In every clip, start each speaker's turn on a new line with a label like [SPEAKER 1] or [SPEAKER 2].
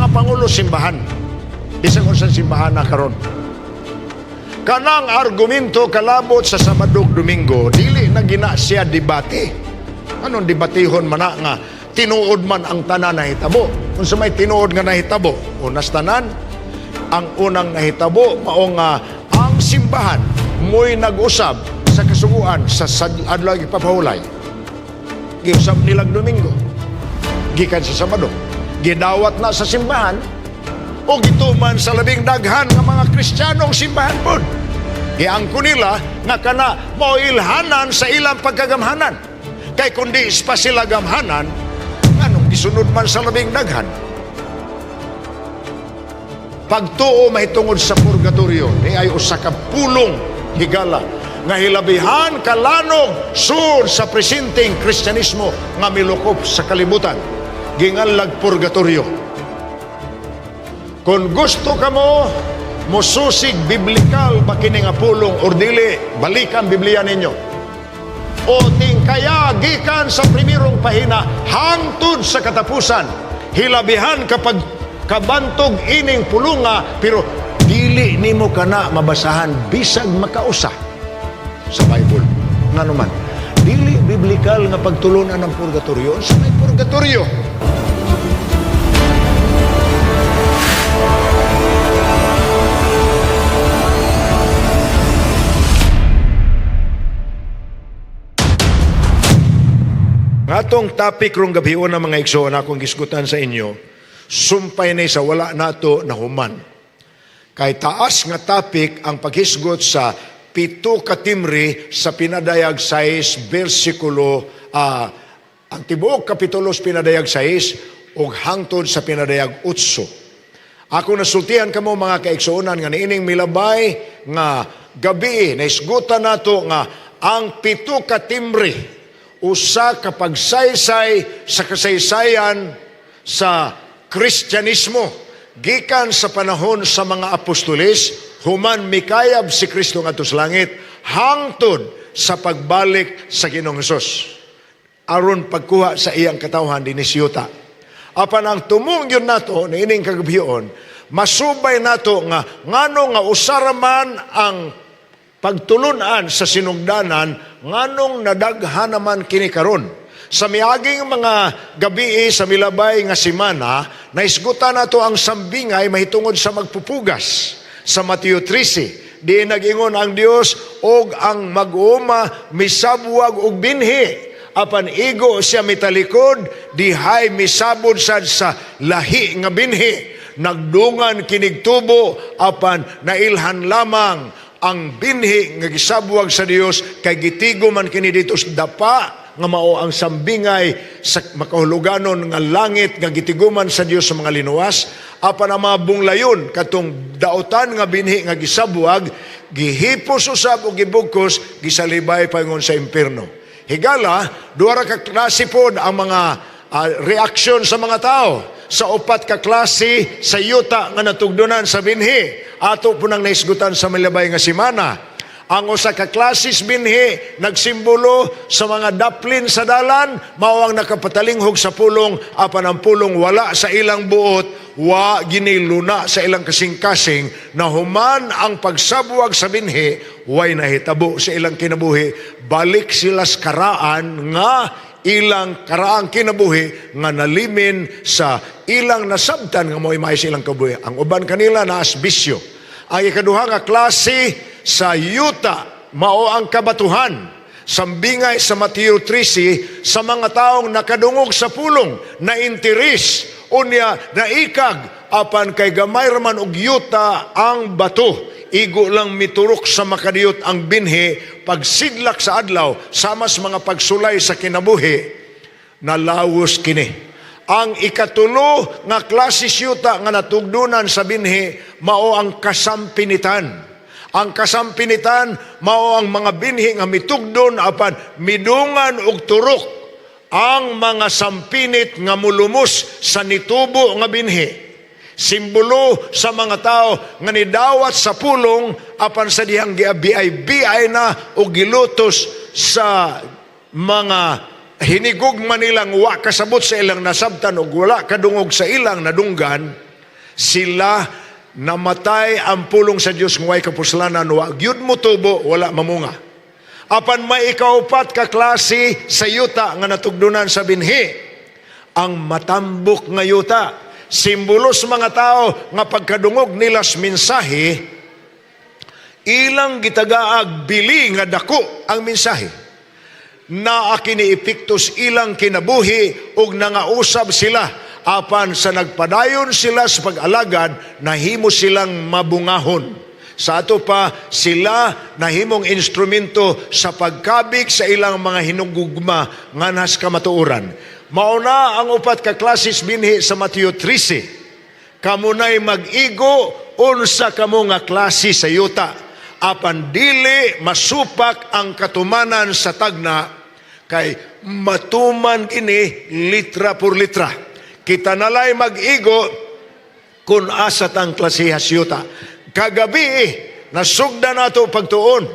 [SPEAKER 1] pangulo simbahan. Bisag unsa simbahan na karon. Kanang argumento kalabot sa Sabado Domingo, dili na gina siya debate. Anong debatihon man na nga tinuod man ang tanan na hitabo. Kung sa may tinuod nga nahitabo, unas tanan, ang unang nahitabo mao nga ang simbahan mo'y nag-usab sa kasuguan sa adlaw ipapahulay. Giusab nilang Domingo, gikan sa Sabado, gidawat na sa simbahan o gituman sa labing daghan ng mga Kristiyanong simbahan pod. Giangko nila nga kana mao ilhanan sa ilang pagkagamhanan. Kay kundi pa sila gamhanan, anong gisunod man sa labing daghan. Pagtuo mahitungod sa purgatorio, ni ay usa ka pulong higala nga hilabihan kalanog sur sa presenteng Kristyanismo nga milukop sa kalibutan. Ginganlag purgatorio. Kung gusto ka mo mosusig biblikal ba kini nga pulong or dili, balikan Biblia ninyo. O tingkaya gikan sa primerong pahina hangtod sa katapusan, hilabihan kapag kabantog ining pulunga, pero dili nimo kana mabasahan bisag makausa sa Bible. Nga naman, dili biblikal nga pagtulunan ng purgatorio. Sa may purgatorio, atong topic rong gabion ng mga igsoon akong gisgutan sa inyo, sumpay na sa wala nato na human. Kay taas nga topic ang paghisgot sa 7 katimri sa pinadayag 6 bersikulo, ang tibuok kapitulos pinadayag 6 ug hangtod sa pinadayag 8. Ako nasultihan kamo mga kaigsuonan nga niining milabay nga gabi naisgutan nato nga ang 7 katimri usa ka pagsaysay sa kasaysayan sa Kristyanismo gikan sa panahon sa mga apostoles human mikayab si Kristo ngadto sa langit hangtod sa pagbalik sa Ginoong Hesus aron pagkuha sa iyang katawhan dinhi sa yuta. Apan ang tumong yun nato niining kagabion, masubay nato nga ngano nga usara man ang pagtulunan sa sinugdanan nganong nadaghan naman kini karon. Sa miaging mga gabi sa milabay nga semana, naisgutan nato ang sambingay mahitungod sa magpupugas. Sa Mateo 13, di nagingon ang Dios og ang mag-uuma misabwag og binhi. Apan igo siya mitalikod, dihay misabod sad sa lahi nga binhi. Nagdungan kinig tubo, apan nailhan lamang ang binhi nga gisabwag sa Dios kay gitigo man kini dito sa dapa nga mao ang sambingay sa makahuluganon nga langit nga gitiguman sa Dios sa mga linuwas. Apan ang mga bunglayon katong dautan nga binhi nga gisabwag gihipos usab og gibugkos gisalibay paingon sa impierno. Higala duha ra ka klase pod ang mga reaksyon sa mga tao. Sa 4 ka klase sa yuta nga natugdunan sa binhi ato po nang naisgutan sa milabay nga semana. Ang usa ka klases binhi nagsimbolo sa mga daplin sa dalan, mao ang nakapatalinghog sa pulong, apan ang pulong wala sa ilang buot, wa giniluna sa ilang kasing-kasing, na human ang pagsabwag sa binhi, way nahitabo sa ilang kinabuhi, balik sila sa karaan nga ilang karaang kinabuhi nga nalimin sa ilang nasabtan nga mo'y may silang kabuhi. Ang uban kanila na asbisyo. Ang ikaduha nga klase sa yuta mao ang kabatuhan. Sambingay sa Mateo 13 sa mga taong nakadungog sa pulong na interes unya naikag apan kay gamay raman og yuta ang bato. Igo lang miturok sa makadiyot ang binhi pagsidlak sa adlaw sama sa mga pagsulay sa kinabuhi nalawos kini. Ang ikatulo nga klase yuta nga natugdunan sa binhi mao ang kasampinitan. Ang kasampinitan mao ang mga binhi nga mitugdon apan midungan og turok ang mga sampinit nga mulumos sa nitubo nga binhi. Simbolo sa mga tao nga nidawat sa pulong apan sa dihang giabiyay na o gilutos sa mga hinigugma nilang wa kasabot sa ilang nasabtan o wala kadungog sa ilang nadunggan, Sila namatay ang pulong sa Dios ng way kapuslanan, wa gyud mo tubo, wala mamunga. Apan may ikaupat ka klase sa yuta nga natugdunan sa binhi, ang matambok nga yuta. Simbolo sa mga tao nga pagkadungog nila sa mensahe, ilang gitagaag bili nga dako ang mensahe. Na akini epektos ilang kinabuhi ug nangausab sila, apan sa nagpadayon sila sa pag-alagad, nahimo silang mabungahon. Sa ato pa, sila nahimong instrumento sa pagkabig sa ilang mga hinugugma nga nas kamatuoran. Mauna ang upat ka klases binhi sa Mateo 13. Kamunay mag-igo unsa kamo nga klase sa yuta, apan dili masupak ang katumanan sa tagna, kay matuman kini litra por litra. Kita nalay mag-igo kung asa tang klasehas yuta. Kagabi nasugda nato pagtuon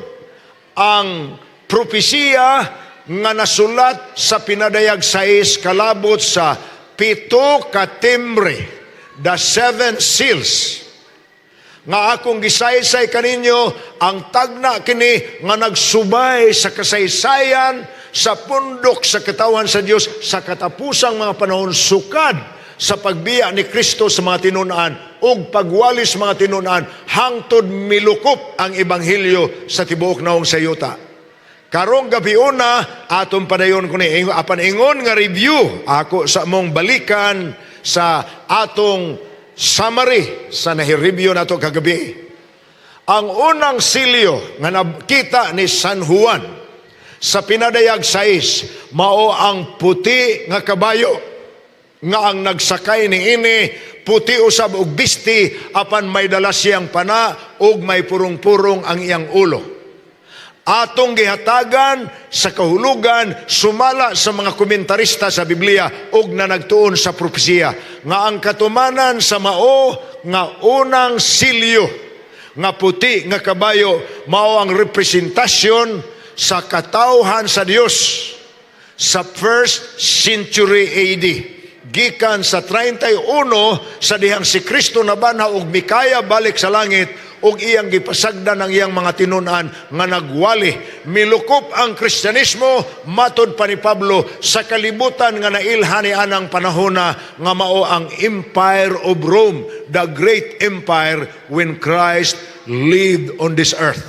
[SPEAKER 1] ang propesiya nga nasulat sa pinadayag 6 kalabot sa 7 ka timbre, the 7 seals. Nga akong gisaysay kaninyo, ang tagna kini nga nagsubay sa kasaysayan sa pundok sa katawan sa Dios sa katapusang mga panahon, sukad sa pagbiya ni Kristo sa mga tinun-an ug pagwalis mga tinun-an hangtod milukop ang ebanghelyo sa tibuok naong sayuta. Karong gabi una, atong padayon ko ni apan ingon nga review ako sa mong balikan sa atong summary sa nahireview nato kagabi. Ang unang silyo nga nakita ni San Juan sa pinadayag 6, mao ang puti nga kabayo nga ang nagsakay ni ini puti usab og bisti, apan may dala siyang pana ug may purong-purong ang iyang ulo. Atong gihatagan sa kahulugan sumala sa mga komentarista sa Biblia ug na nagtuon sa propesiya nga ang katumanan sa mao nga unang silyo nga puti nga kabayo mao ang representasyon sa katawhan sa Dios sa 1st century AD. Gikan sa 31 sa dihang si Kristo nabanhaw og mikaya balik sa langit ug iyang gipasagdan ang iyang mga tinun-an nga nagwali. Milukop ang Kristyanismo matod pa ni Pablo sa kalibutan nga nailhan ni anang panahona nga mao ang Empire of Rome, the great empire when Christ lived on this earth.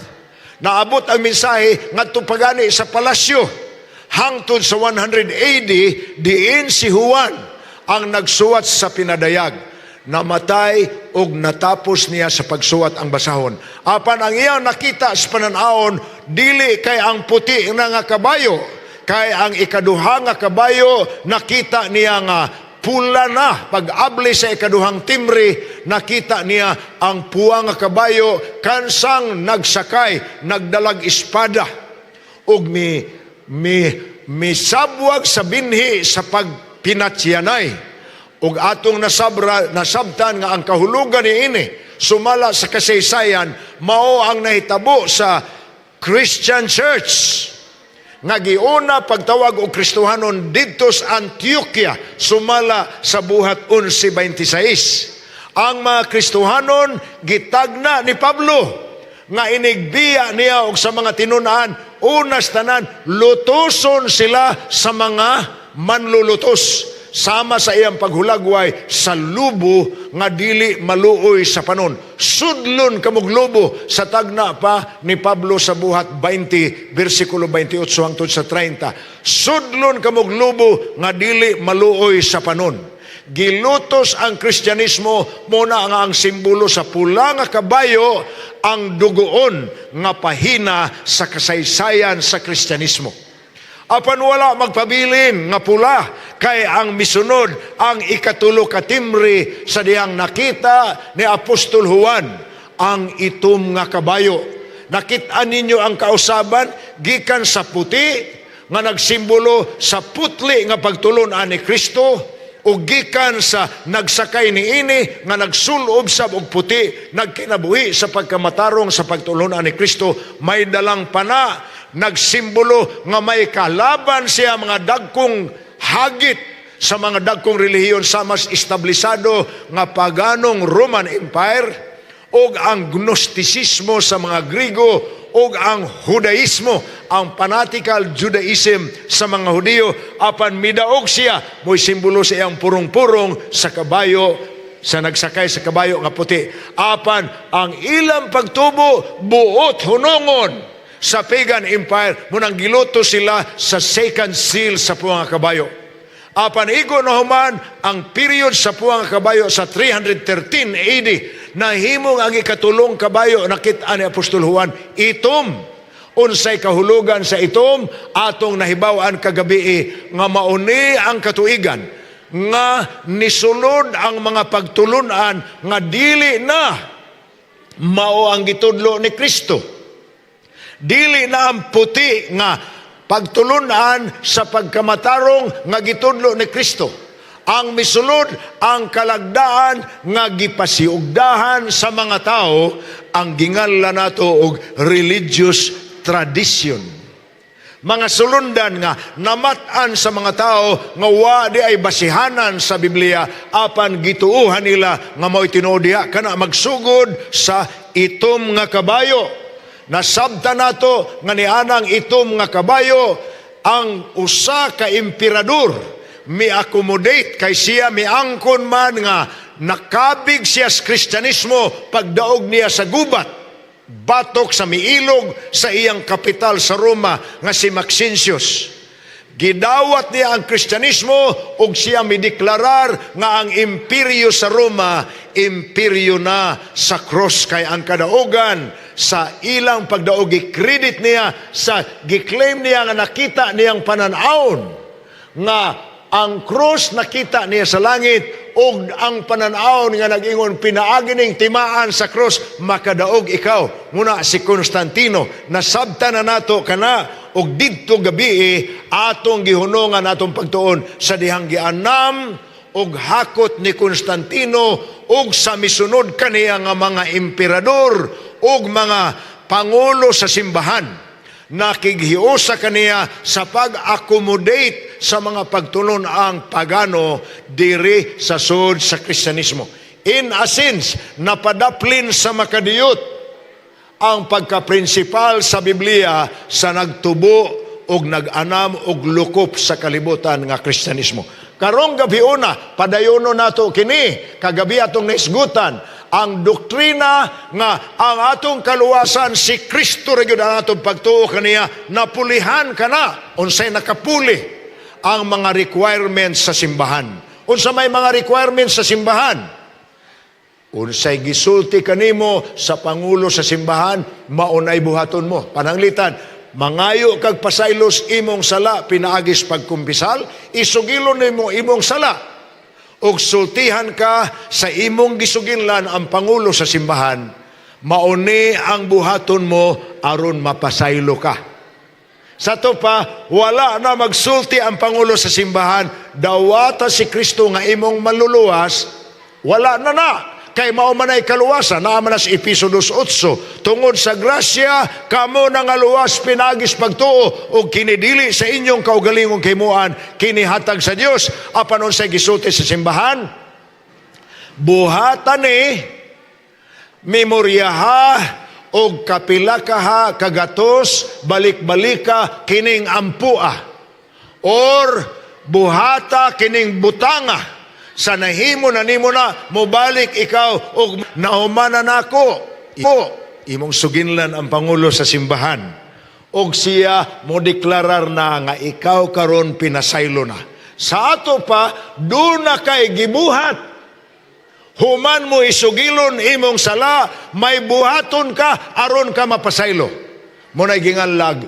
[SPEAKER 1] Naabot ang mensahe ngadto pagani sa palasyo hangtod sa 100 AD diin si Juan ang nagsuwat sa pinadayag. Namatay og natapos niya sa pagsuwat ang basahon. Apan ang iyang nakita sa pananaon, dili kay ang puti nga kabayo, kay ang ikaduha nga kabayo nakita niya nga pula na. Pag-abli sa ikaduhang timbre, nakita niya ang puwa nga kabayo kansang nagsakay, nagdalag espada ug mi sabwag sa binhi sa pagpinatsyanay. Ug atong nasabtan nga ang kahulugan ni ini sumala sa kasaysayan mao ang nahitabo sa Christian Church nga giuna pagtawag og Kristohanon didto sa Antioquia sumala sa buhat 1126. Ang mga Kristohanon gitagna ni Pablo nga inigbiya niya og sa mga tinun-an, unas tanan lutoson sila sa mga manlulutos sama sa iyang paghulagway sa lubo nga dili maluoy sa panon. Sudlon kamog lubo sa tagna pa ni Pablo sa buhat 20 bersikulo 28 hangtod sa 30. Sudlon kamog lubo nga dili maluoy sa panon. Gilutos ang Kristyanismo muna nga ang simbolo sa pula nga kabayo ang dugoon nga pahina sa kasaysayan sa Kristyanismo. Apan wala magpabilin nga pula kay ang misunod ang ikatulo ka timbre sa dihang nakita ni Apostol Juan ang itom nga kabayo. Nakita ninyo ang kausaban gikan sa puti nga nagsimbolo sa putli nga pagtulon-an ni Kristo o gikan sa nagsakay ni ini nga nagsulob sa og puti nagkinabuhi sa pagkamatarong sa pagtulon-an ni Kristo, may dalang pana nagsimbolo nga may kalaban siya mga dagkong hagit sa mga dagkong relihiyon sa mas establisado nga paganong Roman Empire o ang Gnosticismo sa mga Grigo o ang Judaismo, ang fanatical Judaism sa mga Hudiyo, apan midaog siya, mo'y simbolo sa iyang purong-purong sa kabayo, sa nagsakay sa kabayo nga puti. Apan ang ilang pagtubo buot hunongon sa pagan empire, munang giluto sila sa second seal sa puwang kabayo. Apan igo na human ang period sa puwang kabayo sa 313 AD, nahimong ang ikatulong kabayo nakita ni Apostol Juan, itom. Unsay kahulugan sa itom, atong nahibawan kagabi nga mauni ang katuigan, nga nisulod ang mga pagtulunan nga dili na mao ang gitudlo ni Kristo. Dili na ang puti nga pagtulunan sa pagkamatarong nga gitudlo ni Kristo. Ang misulod ang kalagdaan nga gipasiugdahan sa mga tao, ang ginganlan nato og religious tradition. Mga sulundan nga namatan sa mga tao nga wa di ay basihanan sa Biblia, apan gituuhan nila nga mao'y tinuod diha kana magsugod sa itom nga kabayo. Nasabta nato nga nianang itom nga kabayo ang usa ka emperador mi-accommodate kay siya miangkon man nga nakabig siya sa Kristyanismo pagdaog niya sa gubat, batok sa miilog sa iyang kapital sa Roma nga si Maxentius. Gidawat niya ang Kristyanismo ug siya mideklarar nga ang imperyo sa Roma, imperyo na sa cross, kay ang kadaugan sa ilang pagdaog gi-credit niya sa gi-claim niya nga nakita niyang pananawon nga ang cross nakita niya sa langit ug ang pananawon nga nag-ingon pinaagi ning timaan sa cross makadaog ikaw. Muna si Constantino nasabta na nato kana ug didto gabi atong gihunongan atong pagtuon sa dihang gianam ug hakot ni Constantino ug sa misunod kaniya nga mga emperador ug mga pangulo sa simbahan. Nakighiusa kaniya sa pag-accommodate sa mga pagtulon ang pagano diri sa sud sa Kristyanismo. In a sense, napadaplin sa makadiyot ang pagka-prinsipal sa Biblia sa nagtubo og nag-anam og lukop sa kalibutan nga Kristyanismo. Karong gabi una, padayono nato kini, kagabi atong naisgutan, ang doktrina nga ang atong kaluwasan si Kristo ra gyud ang atong pagtuo kaniya, napulihan kana, unsay nakapuli ang mga requirements sa simbahan. Unsa may mga requirements sa simbahan? Unsay gisulti kanimo sa pangulo sa simbahan, maunay buhaton mo. Pananglitan, mangayo kag pasaylos imong sala pinaagis pagkumpisal, isugilon nimo imong sala. Og sultihan ka sa imong gisuginlan ang pangulo sa simbahan, mauni ang buhaton mo aron mapasaylo ka. Sa to pa, wala na magsulti ang pangulo sa simbahan, dawata si Kristo nga imong maluluwas, wala na. Kay mao man ay kaluwasan, naaman na sa Episodos 8, tungod sa grasya, kamo na nga luwas pinagis pagtuo, o kinidili sa inyong kaugalingong kimuan, kinihatag sa Dios. Apan unsay gisulti sa simbahan? Buhatan memoryaha, o kapila ka ha, kagatos, balik-balika, kining ampua, or buhata kining butanga, sa nahimo na nimo na mobalik ikaw og naumanan nako. Imong suginlan ang pangulo sa simbahan og siya mo deklarar na nga ikaw karon pinasaylo na. Sa ato pa duna kay gibuhat. Human mo isugilon imong sala, may buhaton ka aron ka mapasaylo. Mo na ginganlag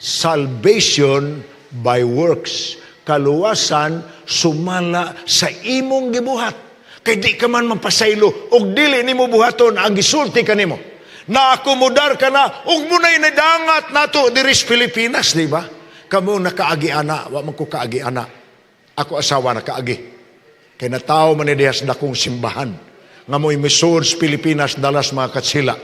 [SPEAKER 1] salvation by works. Kaluwasan sumala sa imong gibuhat. Kay di ka man mapasaylo og dili nimo buhaton ang gisulti kanimo. Naakomodar ka na og munay nadangat nato diri sa Pilipinas, di ba? Kamo nakaagi ana, wa man ko kaagi ana. Ako asawa nakaagi. Kay natawo man ni diha sa dakong simbahan nga mo'y misud sa Pilipinas dalas mga katsila.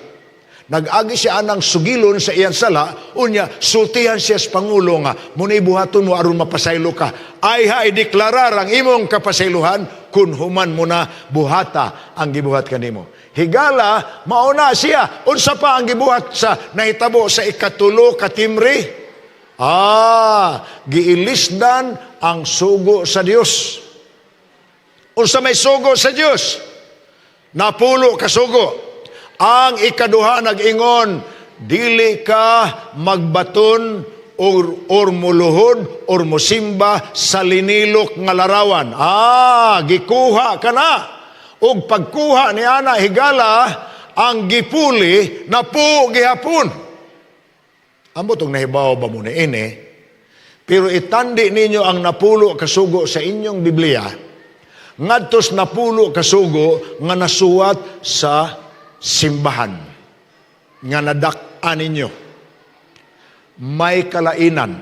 [SPEAKER 1] Nag-agi siya anang sugilon sa iyang sala, unya, sultihan siya sa Pangulo nga, muna'y buhaton mo aron mapasaylo ka. Ay ha, ideklarar ang imong kapasayluhan, kun human mo na buhata ang gibuhat kanimo. Higala, mauna siya. Unsa pa ang gibuhat sa nahitabo sa ikatulo katimri? Giilisdan ang sugo sa Dios. Unsa may sugo sa Dios? Napulo ka sugo. Ang ikaduha nag-ingon, dili ka magbaton or muluhod or musimba sa linilok nga larawan. Gikuha ka na. Og pagkuha ni ana higala, ang gipuli na po gihapon. Amo tong nahibaw ba mo na ini? Pero itandi ninyo ang napulo kasugo sa inyong Biblia. Ngadtos napulo kasugo nga nasuwat sa simbahan nga nadak-an ninyo. May kalainan.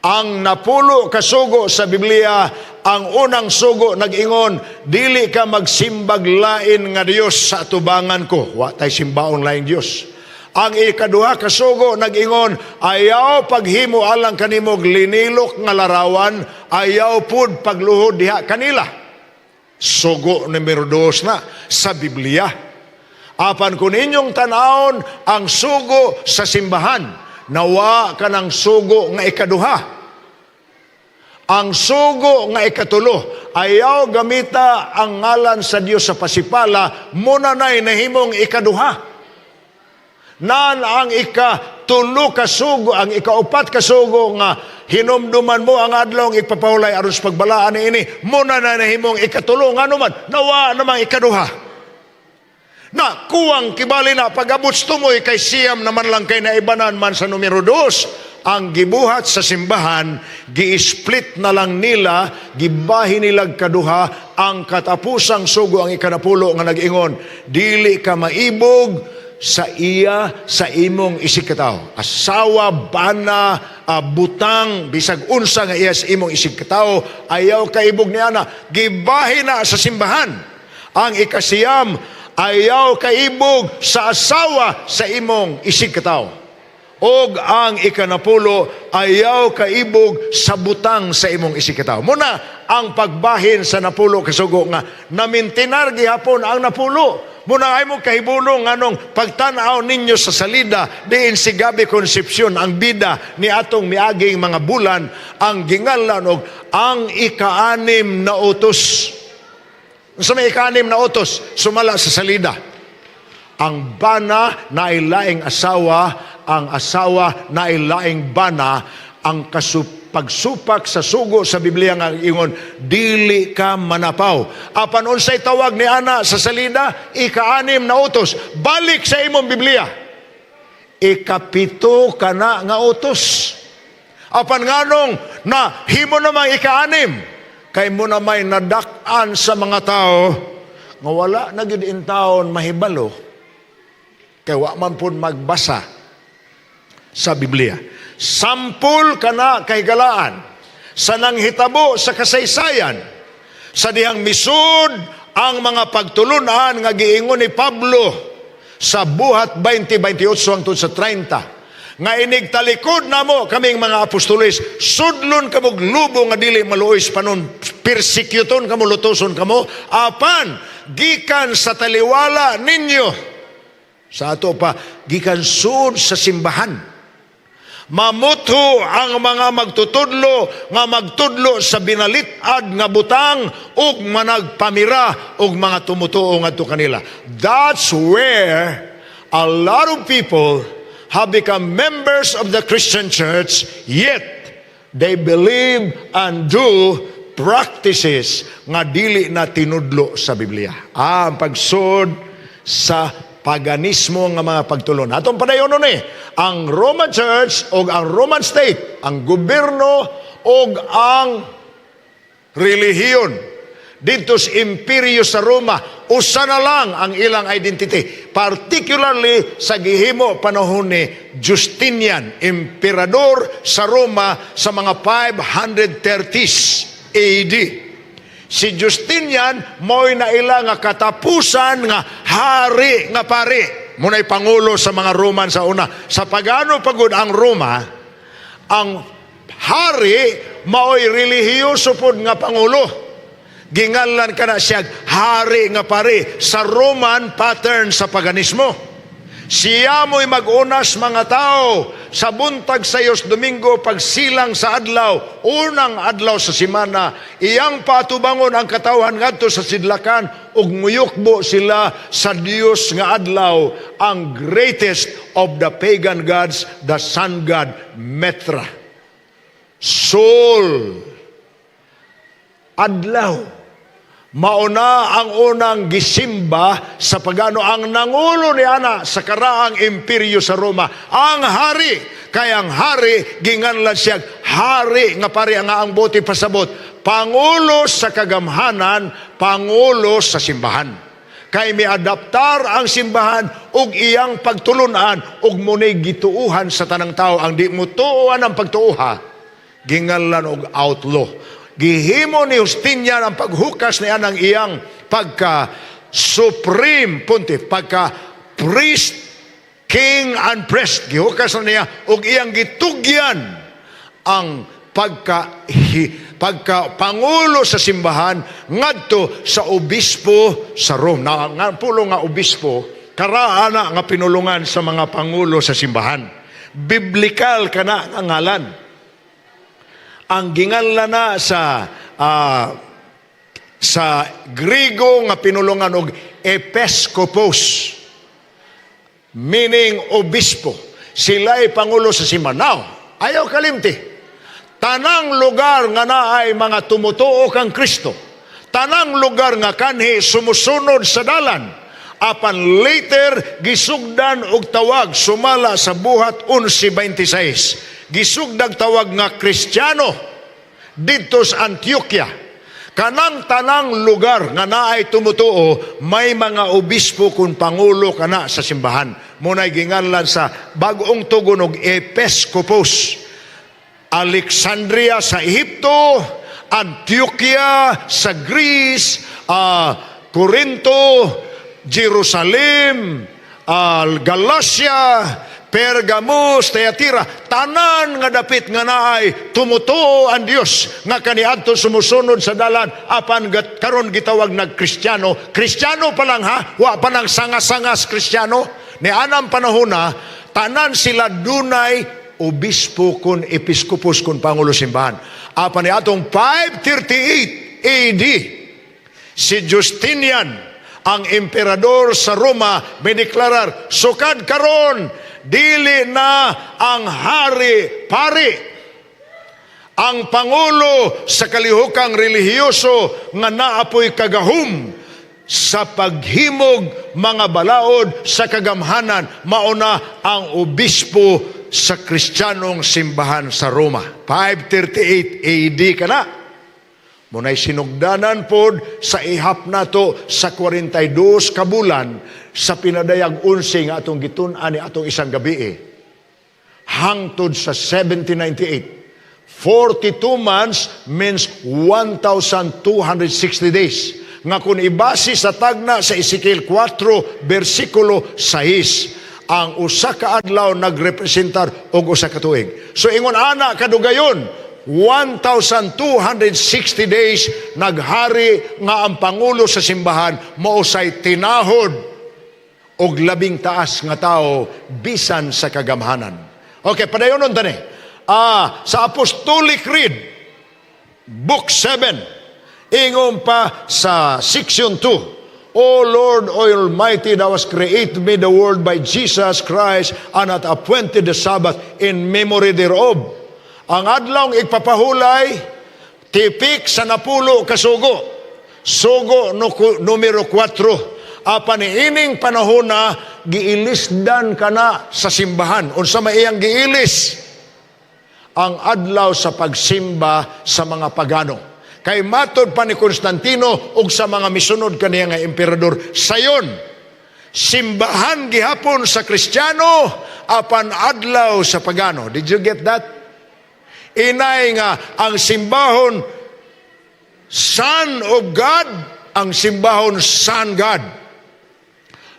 [SPEAKER 1] Ang napulo kasugo sa Biblia, ang unang sugo nag-ingon, dili ka magsimbag lain nga Dios sa atubangan ko. Wa tay simbaon lain Dios. Ang ikaduha kasugo nag-ingon, ayaw paghimo alang kanimog linilok nga larawan, ayaw pud pagluhod diha kanila. Sugo numero 2 na sa Biblia. Apan kung inyong tanawon ang sugo sa simbahan, nawa ka ng sugo nga ikaduha. Ang sugo nga ikatulo, ayaw gamita ang ngalan sa Dios sa pasipala, muna na'y nahimong ikaduha. Nan ang ikatulo kasugo, ang ikaupat kasugo nga hinumduman mo ang adlaw ipapahulay aron sa pagbalaan ini, muna na nahimong ikatulo nga naman, nawa namang ikaduha. Na kuwang kibali na pag-abot tumoy kay siyam naman lang kay naibanan man sa numero 2, ang gibuhat sa simbahan, gi-split na lang nila, gibahin nilag kaduha, ang katapusang sugo ang ikanapulo nga nag-ingon, dili ka maibog sa iya sa imong isikataw. Asawa, bana, butang, bisag unsa nga iya sa imong isikataw, ayaw kaibog niya na, gibahin na sa simbahan. Ang ikasiyam, ayaw kaibog sa asawa sa imong isikataw. Og ang ikanapulo, ayaw kaibog sa butang sa imong isikataw. Muna, ang pagbahin sa napulo kasugo nga, namintinar gihapon ang napulo. Muna ay mo kahibulong anong pagtanaw ninyo sa salida, diin si Gabi Concepcion, ang bida ni atong miaging mga bulan, ang gingalan og ang ika-6 na utos. Sa may ika-6 na utos, sumala sa salida. Ang bana na ilaing asawa, ang asawa na ilaing bana, ang pagsupak sa sugo sa Biblia nga ingon, dili ka manapaw. Apan unsay tawag ni ana sa salida, ika-6 na utos. Balik sa imong Biblia. Ika-7 kana nga utos. Apan nganong na himo namang ika-6, kay mo na may nadak-an sa mga tao nga wala na gyud in taon mahibalo kay wa man pud magbasa sa Biblia. Sampul kana kahigalaan sa nanghitabo sa kasaysayan sa dihang misud ang mga pagtulunan nga giingon ni Pablo sa buhat 20:28 hangtod sa 30. Nga inigtalikod namo kaming mga apostoles, sudlon kamo glubo nga dili maluoy panon, persekuton kamo, lutuson kamo, apan gikan sa taliwala ninyo. Sa ato pa, gikan sud sa simbahan. Mamuto ang mga magtutudlo nga magtudlo sa binalitad nga butang ug managpamira ug mga tumutuo ngadto kanila. That's where a lot of people have become members of the Christian church, yet they believe and do practices nga dili na tinudlo sa Biblia. Ang pagsud sa paganismo nga mga pagtulon. Atong padayon ni, ang Roman Church o ang Roman State, ang gobyerno o ang relihiyon dito sa imperyo sa Roma, usa na lang ang ilang identity. Particularly sa gihimo panahon ni Justinian, emperador sa Roma sa mga 530s AD. Si Justinian mo'y naila nga katapusan nga hari nga pari. Muna'y pangulo sa mga Roman sa una. Sa pagano pagod ang Roma, ang hari mao'y relihiyoso pod nga pangulo. Gingalan ka na siya hari nga pare sa Roman pattern sa paganismo. Siya mo'y mag-unas mga tao sa buntag sa Diyos Domingo pagsilang sa adlaw, unang adlaw sa semana, iyang patubangon ang katawan ngadto sa sidlakan ug muyukbo sila sa Dios nga adlaw, ang greatest of the pagan gods, the sun god Metra. Sol, adlaw, mauna ang unang gisimba sa pagano ang nangulo ni ana sa karaang imperyo sa Roma, ang hari. Kaya ang hari, ginganlan siya hari nga pare nga ang bote pasabot, pangulo sa kagamhanan, pangulo sa simbahan. Kay may adaptar ang simbahan ug iyang pagtulunan ug munay gituuhan sa tanang tao. Ang di mo tuuhan ang pagtuuha, ginganlan og outlaw. Gihimo ni Justinian ang paghukas niya ng iyang pagka-supreme pontiff, pagka-priest, king and priest. Gihukas na niya og iyang gitugyan ang pagka-pangulo sa simbahan ngadto sa obispo sa Rome. Nga pulo nga obispo, karaana nga pinulungan sa mga pangulo sa simbahan. Biblikal kana nga ngalan. Ang ginganlan na sa Griego nga pinulungan og episkopos, meaning obispo. Sila'y pangulo sa simbahan. Now, ayaw kalimti. Tanang lugar nga naay mga tumutuo kang Kristo, tanang lugar nga kanhi sumusunod sa dalan, apan later gisugdan og tawag sumala sa buhat 11:26. Gisugdag tawag nga Kristiyano dito sa Antioquia. Kanang tanang lugar nga naay tumutuo, may mga obispo kung pangulo kana sa simbahan. Muna'y ginganlan sa bagong tugon og episkopos. Alexandria sa Ehipto, Antioquia sa Greece, Corinto, Jerusalem, Galacia, Pergamos, Thyatira, tanan nga dapit nga naay tumutuo ang Dios nga kaniadto sumusunod sa dalan, apan karon gitawag nag Kristiyano. Kristiyano pa lang ha, wa pa nang sangas-sangas Kristiyano. Ni anang panahon na, tanan sila dunay obispo kun episkopos kun pangulo simbahan. Apan ni atong 538 AD, si Justinian, ang emperador sa Roma, may deklarar, sukad karon, dili na ang hari pari, ang pangulo sa kalihukang relihiyoso nga naapoy kagahom sa paghimog mga balaod sa kagamhanan, mauna ang obispo sa Kristiyanong simbahan sa Roma. 538 AD ka na. Muna'y sinugdanan pod sa ihap nato sa 42 ka bulan sa pinadayag 11 nga atong gitun-an ni atong isang gabi. Hangtod sa 1798. 42 months means 1,260 days. Nga kung ibasi sa tagna sa Ezekiel 4, versikulo 6, ang usa ka adlaw nagrepresentar og usa ka tuig. So ingon ana kadugayon, 1,260 days naghari nga ang pangulo sa simbahan mausay tinahod og labing taas nga tao bisan sa kagamhanan. Okay, padayonon tani. Sa Apostolic Creed, Book 7, ingon pa sa Section 2, O Lord Almighty, Thou hast created me the world by Jesus Christ, and hath appointed the Sabbath in memory thereof. Ang adlawng ipapahulay, tipik sa napulo kasugo. Sugo numero 4. Apan ining panahon na giilisdan ka na sa simbahan. Unsa maiyang giilis? Ang adlaw sa pagsimba sa mga pagano. Kay matod pa ni Constantino ug sa mga misunod kaniya nga emperador, sayon, simbahan gihapon sa Kristiyano, apan adlaw sa pagano. Did you get that? Inay nga ang simbahon Son of God, ang simbahon Son God.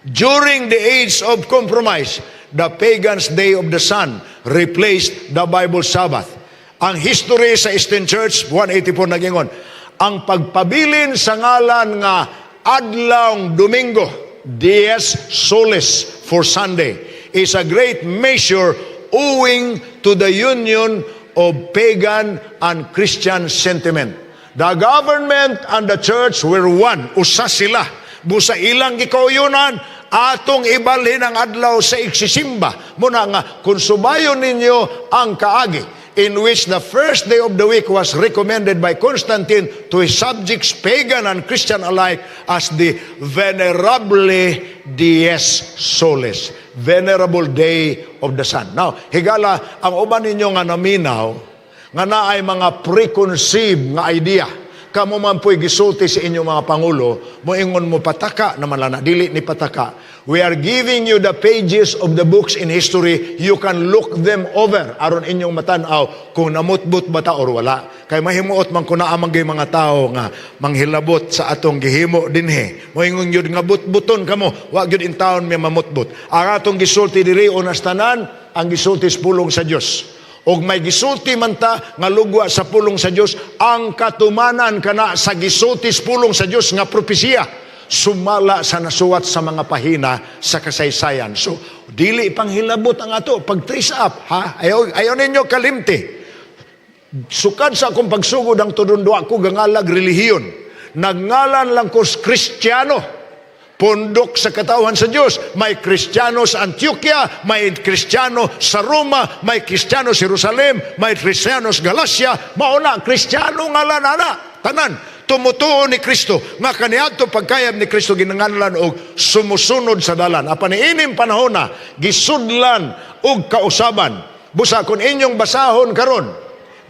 [SPEAKER 1] During the age of compromise, the pagans' day of the sun replaced the Bible Sabbath. Ang history sa Eastern Church 184 nagingon, ang pagpabilin sa ngalan nga adlawng Domingo, Dies Solis for Sunday, is a great measure owing to the union of pagan and Christian sentiment. The government and the church were one. Usa sila. Busa ilang gikauyonan, atong ibalhin ang adlaw sa igsisimba. Muna nga, kung subayon ninyo ang kaagi, in which the first day of the week was recommended by Constantine to his subjects, pagan and Christian alike, as the Venerable Dies Solis, Venerable Day of the Sun. Now, higala, ang uban ninyo nga naminaw, nga naay mga preconceived nga idea, kamo man po'y gisulti sa inyong mga pangulo, moingon mo pataka naman lang na, dili ni pataka. We are giving you the pages of the books in history. You can look them over aron inyong matanaw kung namutbut ba ta or wala. Kay mahimuot man kuna amang gay mga tao nga manghilabot sa atong gihimo dinhi. Moingon yun nga butbuton kamo, wa gyud in taon may mamutbut. Ang atong gisulti diri unas tanan, ang gisulti sa pulong sa Dios. Og may gisulti man ta nga lugwa sa pulong sa Dios, ang katumanan kana sa gisulti sa pulong sa Dios nga propesiya sumala sa nasuwat sa mga pahina sa kasaysayan. So, dili panghilabot ang ato, pag-trace up, ha? Ayaw ninyo kalimti. Sukad sa akong pagsugod ang tudundo ako gangalag relihiyon. Nagngalan lang ko Kristiyano. Pundok sa katawan sa Diyos. May Kristiyano sa Antioquia, may Kristiyano sa Roma, may Kristiyano sa Jerusalem, may Kristiyano sa Galacia. Mauna, Kristiyano ngalan ana. Tanan. Tumutuo ni Kristo, nga kaniadto pagkayab ni Kristo ginanganlan og sumusunod sa dalan. Apan niining panahon na gisudlan og kausaban. Busa kun inyong basahon karon,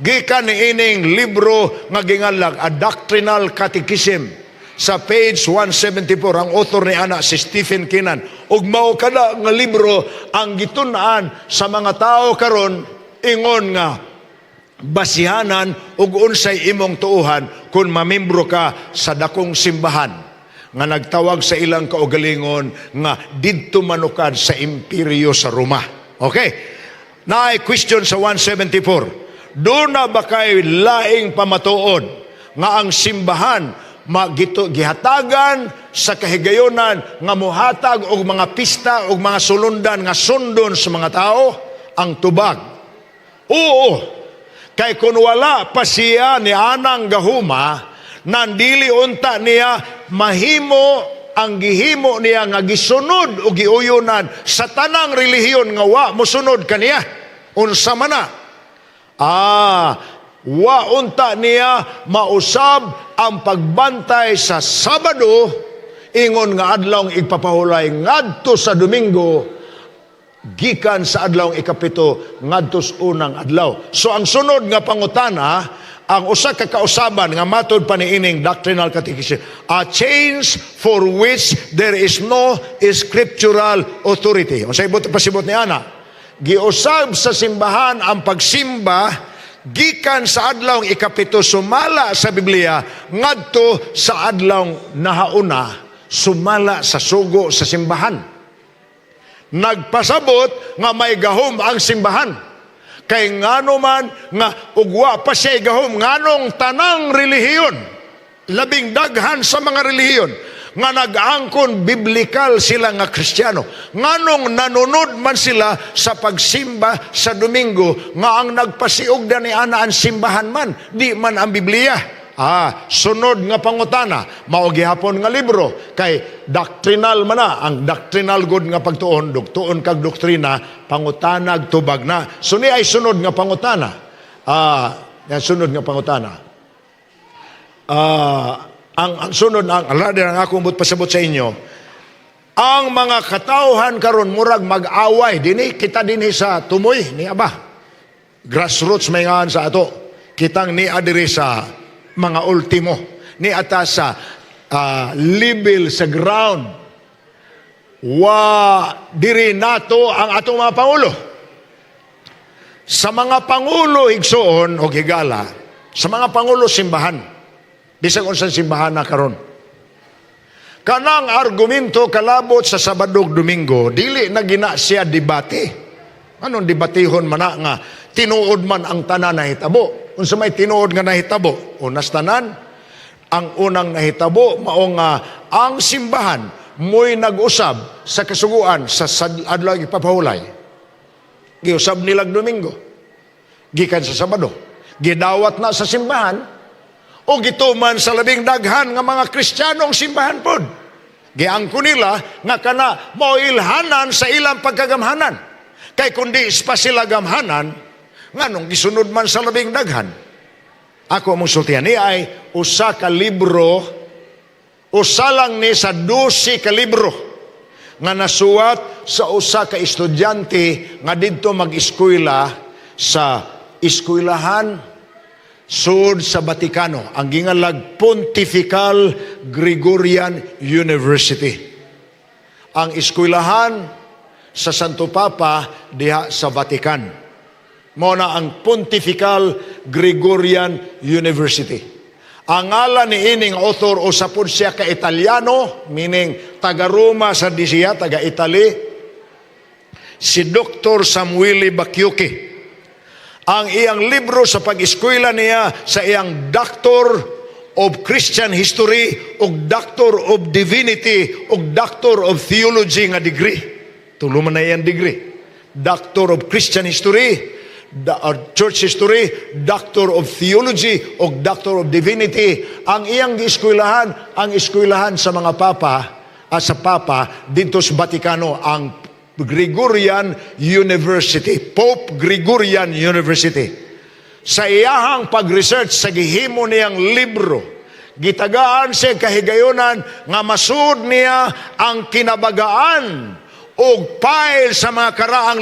[SPEAKER 1] gikan niining libro nga ginganlag A Doctrinal Catechism sa page 174, ang author ni ana si Stephen Keenan. Og mao kada nga libro ang gitun-an sa mga tao karon ingon nga basihanan ug unsay imong tuuhan kung mamembro ka sa dakong simbahan nga nagtawag sa ilang kaugalingon nga didto manukad sa imperyo sa Roma. Okay? Naay question sa 174. Doon na ba kay laing pamatuod nga ang simbahan gihatagan sa kahigayonan nga muhatag og mga pista og mga sulundan nga sundon sa mga tao ang tubag? Oo. Kay kung wala pa siya ni anang gahuma, nandili unta niya mahimo ang gihimo niya nga gisunod o giuyunan sa tanang relihiyon nga wa mosunod kaniya. Unsa man na? Wa unta niya mausab ang pagbantay sa Sabado, ingon nga adlawng igpapahulay ngadto sa Domingo, gikan sa adlawng ikapito ngadto sa unang adlaw. So ang sunod nga pangutana, ang usa ka kausaban nga matud pa niining Doctrinal Catechism, a change for which there is no scriptural authority. Unsay pasibot ni ana? Giusab sa simbahan ang pagsimba gikan sa adlawng ikapito sumala sa Biblia ngadto sa adlawng nahauna sumala sa sugo sa simbahan. Nagpasabot nga may gahom ang simbahan. Kay ngano man nga ugwa pa siya gahom, nganong tanang relihiyon, labing daghan sa mga relihiyon, nga nag-angkon biblikal sila nga Kristiyano. Nganong nanunod man sila sa pagsimba sa Domingo, nga ang nagpasiog na ni ana ang simbahan man, di man ang Biblia. Sunod nga pangutana, mao gihapon nga libro, kay doctrinal man na, ang doctrinal good nga pagtuon, tuon kag doktrina, pangutanag tubag na. So ni ay sunod nga pangutana. Yan sunod nga pangutana. Ang sunod, ang akong pasabot sa inyo, ang mga katauhan karon murag mag-away, kita dinhi sa tumoy, ni aba. Grassroots may ngaan sa ato. Kitang ni adiri sa mga ultimo, ni ata sa level sa ground. Diri nato ang atong mga pangulo. Sa mga pangulo higsoon o higala, sa mga pangulo simbahan, bisag unsang simbahan na karon. Kanang argumento kalabot sa Sabado ug Domingo, dili na gina siya debate. Anong debatihon man nga tinuod man ang tanan na hitabo? Unsa may tinuod nga nahitabo? Unas tanan, ang unang nahitabo mao nga ang simbahan mo'y nag-usab sa kasuguan sa adlaw ipapahulay. Giusab nilag Domingo, gikan sa Sabado. Gidawat na sa simbahan, o gituman sa labing daghan nga mga Kristiyanong simbahan pod. Giangko nila nga kana mao ilhanan sa ilang pagkagamhanan. Kay kundi pa sila gamhanan, nganong gisunod man sa labing daghan. Ako mong sultihan ni ay usa ka libro, usa lang ni sa 12 ka libro nga nasuwat sa usa ka estudyante nga didto mag-eskwela sa eskwelahan sud sa Vatikano, ang gingalag Pontifical Gregorian University. Ang eskwelahan sa Santo Papa diha sa Vatican. Mao na ang Pontifical Gregorian University. Ang ngalan ni ining author o sapod siya ka Italiano, meaning taga Roma sa siya, taga Italy, si Dr. Samuele Bacchiuchi. Ang iyang libro sa pag-eskwela niya sa iyang Doctor of Christian History o Doctor of Divinity o Doctor of Theology nga degree. Tuluman na iyang degree. Doctor of Christian History, Church History, Doctor of Theology o Doctor of Divinity. Ang iyang eskwelahan, ang eskwelahan sa mga papa, sa papa dito sa Vatikano, ang Gregorian University, Pope Gregorian University. Sa iyahang pag-research sa gihimo niyang libro, gitagaan siya kahigayonan nga masud niya ang kinabagaan o file sa mga karaang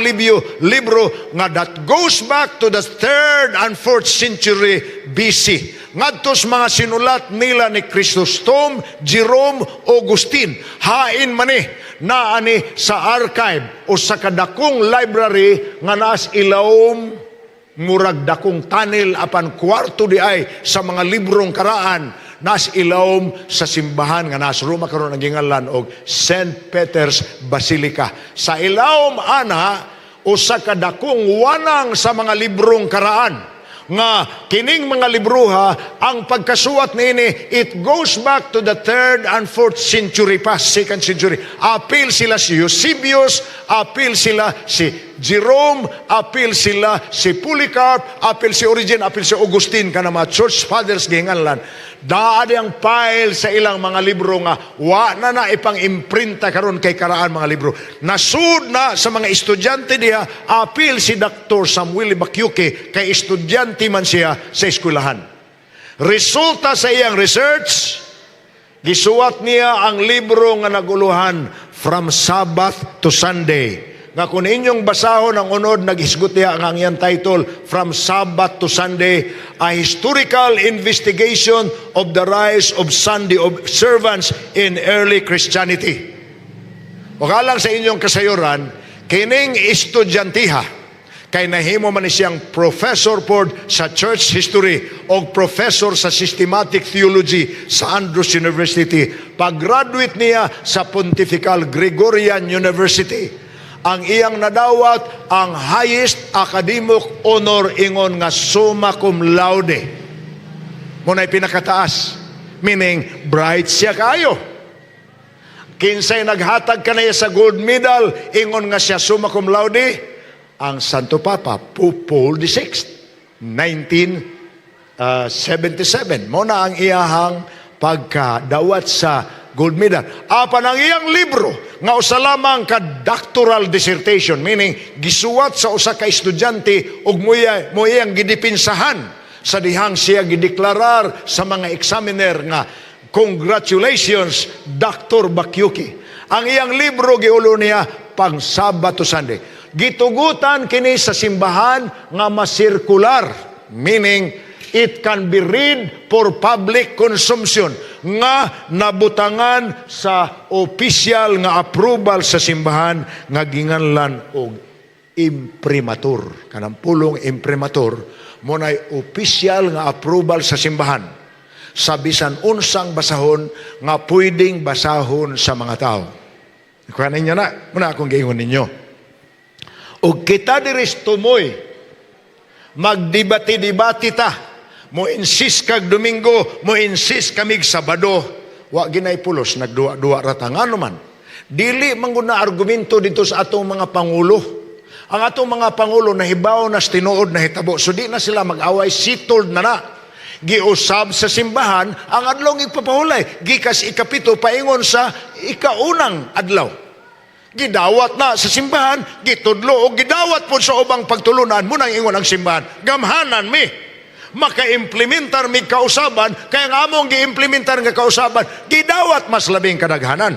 [SPEAKER 1] libro nga that goes back to the 3rd and 4th century BC. Ngadtos mga sinulat nila ni Chrysostom, Jerome, Augustine. Hain mani na ani sa archive o sa kadakong library nga naas ilawom murag dakong tunnel apan kwarto di ay sa mga librong karaan nas ilawom sa simbahan nga nas Roma karon ang gingalan og St. Peter's Basilica. Sa ilawom ana usa ka dakong wanang sa mga librong karaan nga kining mga libruha ang pagkasuwat niini it goes back to the 3rd and 4th century pa 2nd century. Apil sila si Eusebius, apil sila si Jerome, apil sila si Polycarp, apil si Origen, apil si Augustine kana mga church fathers ginganlan. Daad ang file sa ilang mga libro nga wa na ipang imprinta karon kay karaan mga libro. Nasud na sa mga estudyante diha, apil si Dr. Samuele Bacchiuchi kay estudyante man siya sa eskwelahan. Resulta sa iyang research, gisuwat niya ang libro nga naguluhan From Sabbath to Sunday. Nga kung inyong basahon ang unod, nag-isgot niya ang iyang title, From Sabbath to Sunday, a historical investigation of the rise of Sunday observance in early Christianity. O kalang sa inyong kasayuran, kining estudyantiha, kay nahimo man siyang professor pod sa church history o professor sa systematic theology sa Andrews University. Pag-graduate niya sa Pontifical Gregorian University, ang iyang nadawat ang highest academic honor ingon nga summa cum laude. Muna'y pinakataas, meaning bright siya kayo. Kinsay naghatag kanaya sa gold medal ingon nga siya summa cum laude, ang Santo Papa Pope Paul VI, 1977. Muna ang iyahang pagkadawat sa gold medal. Apan ang iyang libro nga usa lamang ka doctoral dissertation, meaning gisuwat sa usa ka estudyante ug mo iyang gidipinsahan sa dihang siya gideklarar sa mga examiner nga congratulations Dr. Bacchiuchi. Ang iyang libro giulo niya pang Sabbath to Sunday. Gitugutan kini sa simbahan nga masirkular, meaning it can be read for public consumption, nga nabutangan sa official nga approval sa simbahan nga ginganlan og imprimatur. Kanang pulong imprimatur mo nay official nga approval sa simbahan. sa bisan unsang basahon nga pwedeng basahon sa mga tao. Kuha ninyo na, muna akong gaingon ninyo. O kita diris tumoy, magdibati-dibati ta, mo insist kag Domingo, mo insist kamig Sabado, wa ginay pulos, nagduwa-duwa ratangan man. Dili mangguna argumento dito sa atong mga pangulo. Ang atong mga pangulo nahibaw na tinuod na hitabo, so di na sila mag-away, sitold na. Giusab sa simbahan ang adlaw ipapahulay, gikas ikapito paingon sa ikaunang adlaw. Gidawat na sa simbahan, gitudlo o gidawat po sa ubang pagtulunan mo nang ingon ang simbahan. Gamhanan mi, maka-implementar mi kausaban, kaya nga among gi-implementar nga kausaban, gidawat mas labing kadaghanan.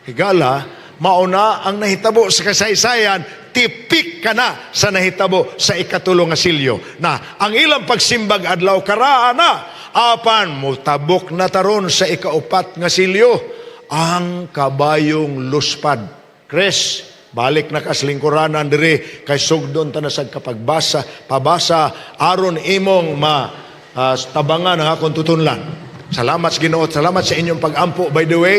[SPEAKER 1] Higala, mauna ang nahitabo sa kasaysayan, tipik ka na sa nahitabo sa ikatulong nga silyo. Na ang ilang pagsimbag adlaw karaan na, apan mutabok na taron sa ikaupat nga silyo, ang kabayong luspad. Chris, balik na kaslingkuranan diri kay sugdon ta na sa kapagbasa, pabasa aron imong tabangan ang akong tutunlan. Salamat sa Ginoo, salamat sa inyong pag-ampo. By the way,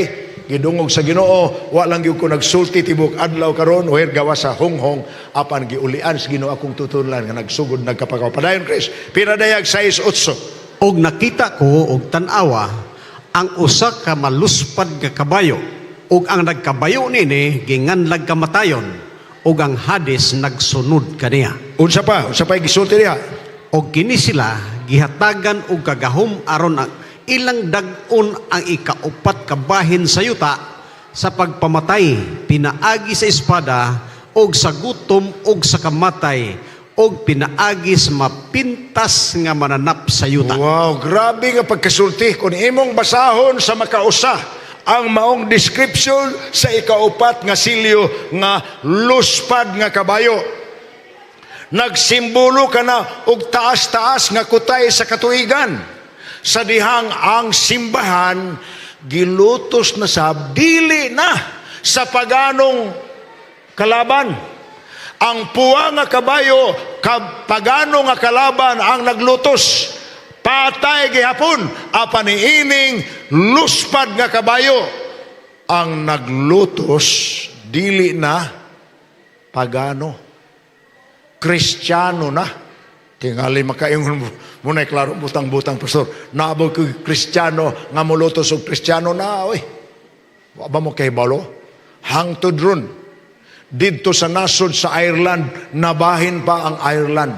[SPEAKER 1] gidungog sa Ginoo, wa lang gyud ko nagsulti tibok adlaw karon wer gawa sa honghong apan giulian sa Ginoo akong tutunlan nga nagsugod nagkapakaw. Padayon Chris, pinadayag 6:8.
[SPEAKER 2] Og nakita ko og tan-awa ang usa ka maluspad nga kabayo, ug ang nagkabayo nini ginganlag kamatayon, ug ang Hades nagsunod kaniya.
[SPEAKER 1] Unsa pa gisulti diha?
[SPEAKER 2] Og kini sila gihatagan og kagahom aron ang ilang dag-on ang ikaupat ka bahin sa yuta sa pagpamatay, pinaagi sa espada, og sa gutom, og sa kamatay, og pinaagi sa mapintas nga mananap sa yuta.
[SPEAKER 1] Wow, grabe nga pagkasulti. Kung imong basahon sa makausa, ang maong description sa ikaupat nga silyo nga luspad nga kabayo. Nagsimbolo ka na og taas-taas nga kutay sa katuigan. Sa dihang ang simbahan gilutos na sa dili na sa paganong kalaban. Ang puwa nga kabayo, pagano nga kalaban ang naglutos. Patay gihapon, apan niining luspad nga kabayo ang naglutos, dili na pagano, Kristiyano na. Tingali makaingon mo na klaro butang-butang pastor. Naabot ko Kristiyano nga mulutos og Kristiyano na oy. Wa ba mo kay balo? Hangtod ron. Dito sa nasod sa Ireland, nabahin pa ang Ireland.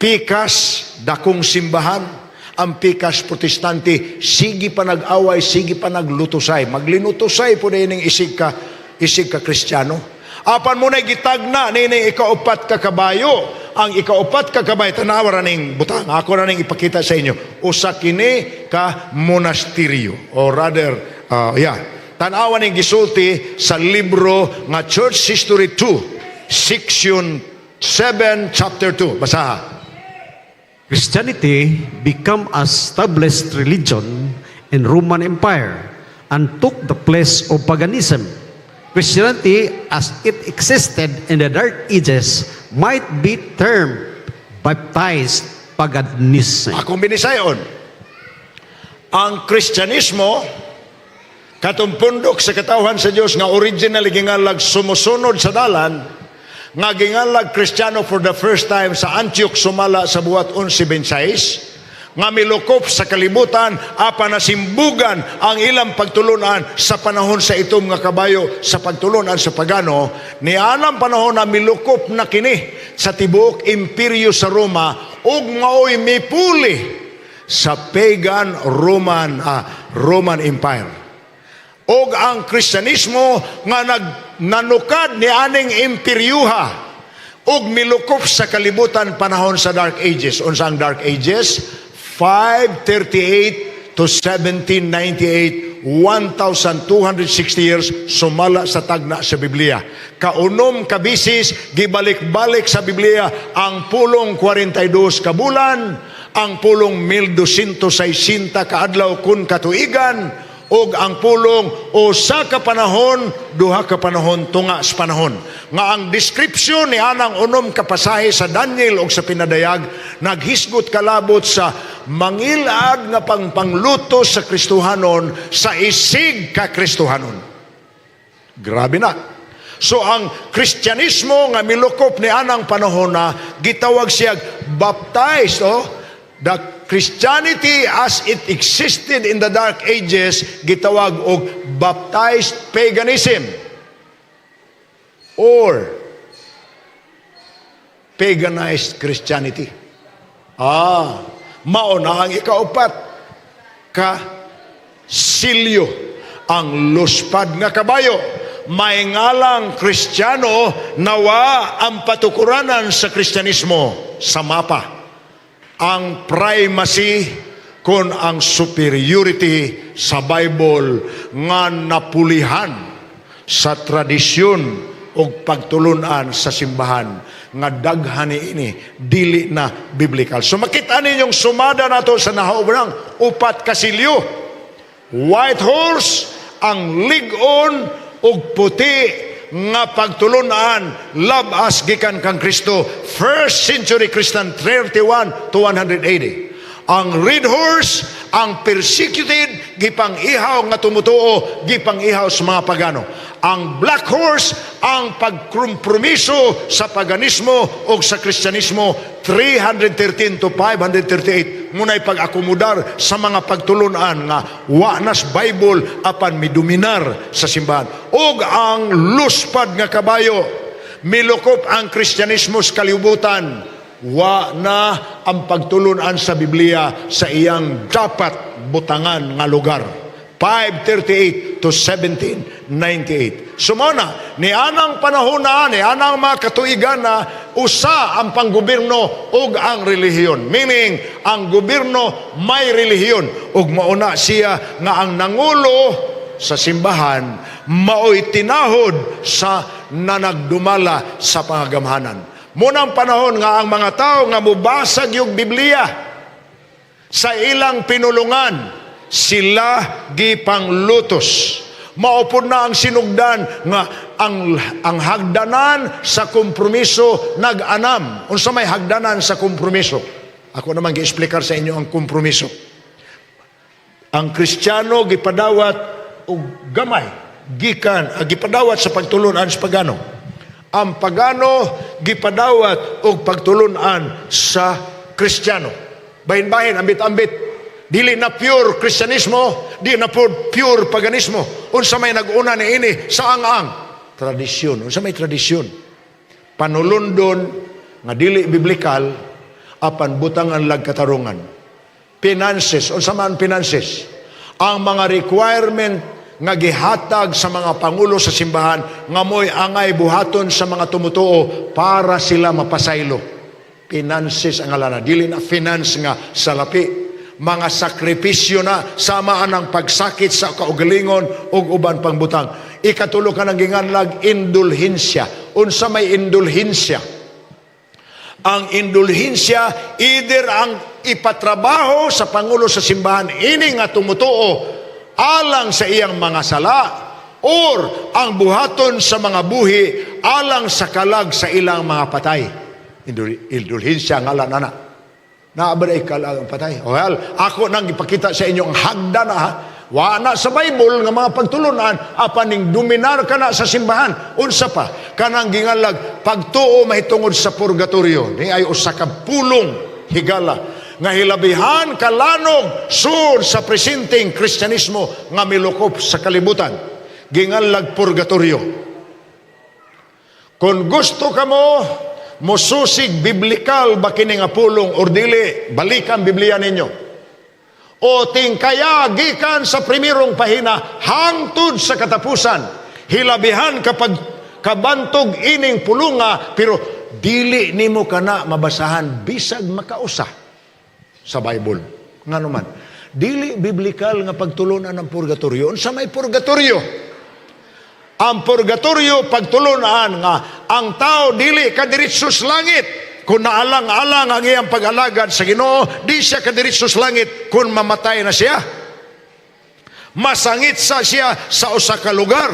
[SPEAKER 1] Pikas, dakong simbahan, ang pikas protestante, sige pa nag-away, sige pa naglutusay. Maglinutusay po na yun isig ka Kristiyano. Apan mo na gitagna, nini ikaupat ka kabayo. Ang ikaupat ka kabayo, tanawa ning butang. Ako na ning ipakita sa inyo. Usa kini ka monasteryo. Or rather, tanawa ning gisulti sa libro nga Church History 2, Section 7, Chapter 2. Basaha.
[SPEAKER 2] Christianity became a established religion in Roman Empire and took the place of paganism. Christianity as it existed in the Dark Ages might be termed baptized paganism.
[SPEAKER 1] Akong binisayon, ang Kristyanismo katong pundok sa katawhan sa Dios nga originally gingalag sumusunod sa dalan, nga gingalag Kristiyano for the first time sa Antioch sumala sa buhat 1126, nga milukop sa kalibutan, apan nasimbugan ang ilang pagtulunan sa panahon sa itom nga kabayo sa pagtulunan sa pagano, ni anang panahon na milukop na kini sa tibuok imperyo sa Roma, ug maoy mipuli sa pagan Roman Empire. Og ang Kristyanismo nga nanukad ni aning imperyuha og milukop sa kalibutan panahon sa Dark Ages. Unsa ang Dark Ages? 538 to 1798, 1,260 years sumala sa tagna sa Biblia. Kaunom kabisis, gibalik-balik sa Biblia ang pulong 42 ka bulan, ang pulong 1260 kaadlaw kun katuigan, og ang pulong usa ka panahon, duha ka panahon, tunga sa panahon. Nga ang description ni anang unom ka pasahe sa Daniel og sa pinadayag naghisgot kalabot sa mangilad nga pangluto sa Kristohanon sa isig ka Kristohanon. Grabe na. So ang Kristyanismo nga milukop ni anang panahon na gitawag siya baptized, the Christianity as it existed in the Dark Ages gitawag og baptized paganism or paganized Christianity. Mao na ang ikaupat ka silyo, ang luspad nga kabayo. May ngalang Kristiyano nawa ang patukuranan sa Kristyanismo sa mapa. Ang primacy kon ang superiority sa Bible nga napulihan sa tradisyon o pagtulunan sa simbahan nga daghan ini dili na biblical. So makita ninyong sumada nato sa nahaubang upat ka silyo. White horse, ang ligon ug puti nga pagtulunan labas gikan kang Kristo, first century Christian 31 to 180. Ang red horse, ang persecuted gipang ihaw nga tumutuo, gipang ihaw sa mga pagano. Ang black horse, ang pagkompromiso sa paganismo o sa Kristyanismo, 313 to 538. Muna'y pag-akomodar sa mga pagtulunan nga wa nas Bible apan midominar sa simbahan. Og ang luspad nga kabayo, milukop ang Kristyanismo sa kalibutan, wa na ang pagtulunan sa Biblia sa iyang dapat butangan nga lugar. 538 to 1798. Sumana, ni anang panahon na, ni anang mga katuigan na usa ang panggobyerno ug ang relihiyon. Meaning, ang gobyerno may relihiyon ug mauna siya nga ang nangulo sa simbahan mao'y tinahod sa nanagdumala sa pangagamhanan. Munang panahon nga ang mga tao nga mubasag yung Biblia sa ilang pinulungan, sila gipanglutos. Maupod na ang sinugdan nga ang hagdanan sa kompromiso nag-anam. Unsa may hagdanan sa kompromiso? Ako naman gi-explicar sa inyo ang kompromiso. Ang Kristiyano gipadawat og gamay gikan gipadawat sa pagtulunan sa pagano. Ang pagano gipadawat og pagtulunan sa Kristiyano. Bahin-bahin, ambit-ambit. Dili na pure Kristyanismo, di na pure paganismo. Unsa may nag-una ni ini sa ang tradisyon. Unsa may tradisyon? Panulundon nga dili biblikal apan butangan lag katarungan. Finances, unsa man finances? Ang mga requirement nga gihatag sa mga pangulo sa simbahan nga mo'y angay buhaton sa mga tumutuo para sila mapasaylo. Finances ang alana, dili na finance nga salapi. Mga sakripisyo na samaan ang pagsakit sa kaugalingon ug uban pang butang. Ikatulo ka nang ginganlag indulhensya. Unsa may indulhensya? Ang indulhensya either ang ipatrabaho sa pangulo sa simbahan ini nga tumutuo alang sa iyang mga sala or ang buhaton sa mga buhi alang sa kalag sa ilang mga patay. Indulhensya nga lang na. Naabaday ka lang ang patay. Well, ako nang ipakita sa inyo ang hagdan na wa na sa Bible nga mga pagtulunan apaning dominar ka na sa simbahan. Unsa pa? Kanang gingalag pagtuo mahitungod sa purgatorio. Ni ay usa ka pulong higala nga hilabihan kalanog sur sa presenting Kristyanismo nga milukop sa kalibutan. Gingalag purgatorio. Kung gusto ka mo mosusig biblikal ba kini nga pulong or dili, balikan Biblia ninyo. O tingkaya gikan sa primerong pahina hangtod sa katapusan, hilabihan kapag kabantog ining pulunga pero dili nimo kana mabasahan bisag makausa sa Bible. Ngano man, dili biblikal nga pagtulunan ng purgatorio. Unsa may purgatorio? Ang purgatorio pagtulunan nga ang tao dili kadiretso sa langit kung naalang-alang ang iyang pag-alagad sa Ginoo, di siya kadiretso sa langit kung mamatay na siya. Masangit sa siya sa usa ka lugar.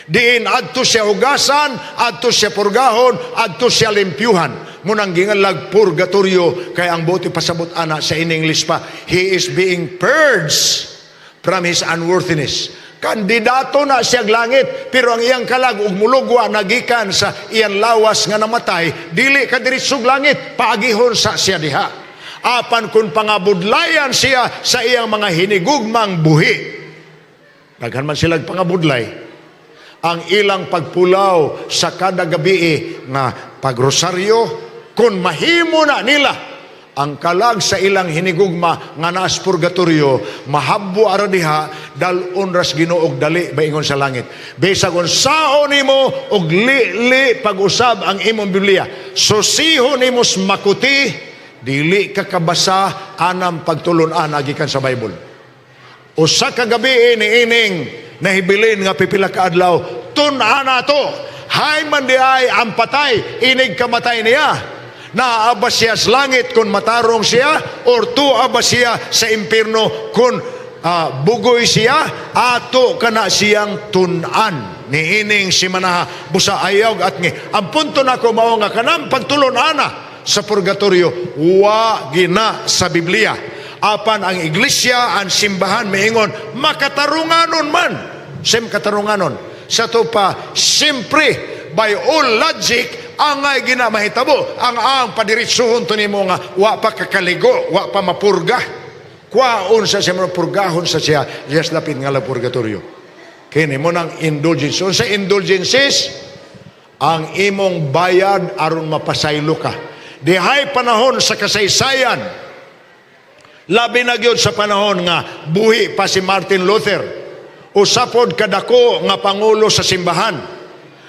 [SPEAKER 1] Diin adto siya hugasan, adto siya purgahon, adto siya limpyuhan. Munang gingalag purgatorio kay ang buti pasabot ana sa in English pa, he is being purged from his unworthiness. Kandidato na siya langit, pero ang iyang kalag ug mulugwa nagikan sa iyang lawas nga namatay, dili ka diritsog langit, paagihon sa siya diha. Apan kung pangabudlayan siya sa iyang mga hinigugmang buhi, daghan man sila pangabudlay, ang ilang pagpulaw sa kada gabi nga pagrosaryo, kung mahimo na nila ang kalag sa ilang hinigugma nga nas purgatorio, mahabbo ara diha, dalon ras Ginoo og dali baingon sa langit. Bisag unsaon nimo og li pag-usab ang imong Biblia, susihon nimo makuti, dili ka kabasa anang pagtulon-an gikan sa Bible. Usa ka gabi iniining nahibilin nga pipila ka adlaw, tun-ana to, hay man di ay ang patay, inig kamatay niya. Naaba siya sa langit kung matarong siya, or tuaba siya sa impierno kung bugoy siya, ato kana siyang tunan. Niining si manaha busa ayaw at ngi. Ang punto na ko mao nga kanang pagtulon ana sa purgatorio, wa gina sa Biblia. Apan ang iglesia, ang simbahan, miingon, makatarunganon man. Sim katarunganon. Sa to pa, siyempre, by all logic, ang ay ginamahitabo, ang padiritsuhon to nimo nga, wa pa kakaligo, wa pa mapurga. Kwaon sa siya, purgahon sa siya, yes lapit nga lang purgatorio. Kini mo ng indulgence. So, sa indulgences, ang imong bayad aron mapasaylo ka. Dihay panahon sa kasaysayan, labi na gyud sa panahon nga buhi pa si Martin Luther, usapod kadako nga pangulo sa simbahan.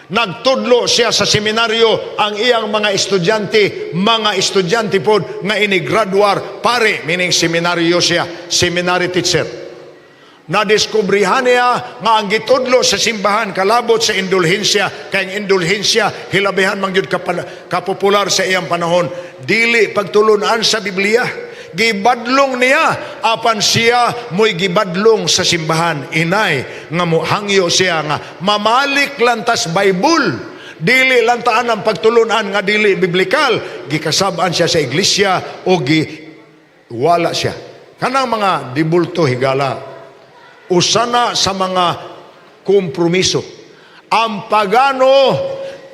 [SPEAKER 1] Nagtudlo siya sa seminaryo ang iyang mga estudyante pod nga inigraduar pare, meaning seminaryo siya, seminary teacher. Nadiskubrihan niya nga ang gitudlo sa simbahan kalabot sa indulhensya, kay ang indulhensya hilabihan man gyud kapopular sa iyang panahon, dili pagtulunan sa Biblia. Gibadlong niya, apan siya mo'y gibadlong sa simbahan. Inay, nga hangyo siya nga, mamalik lantas Bible. Dili lantaan ang pagtulunan nga dili biblikal. Gikasabaan siya sa iglesia o wala siya. Kanang mga dibulto higala, usana sa mga kompromiso. Ang pagano,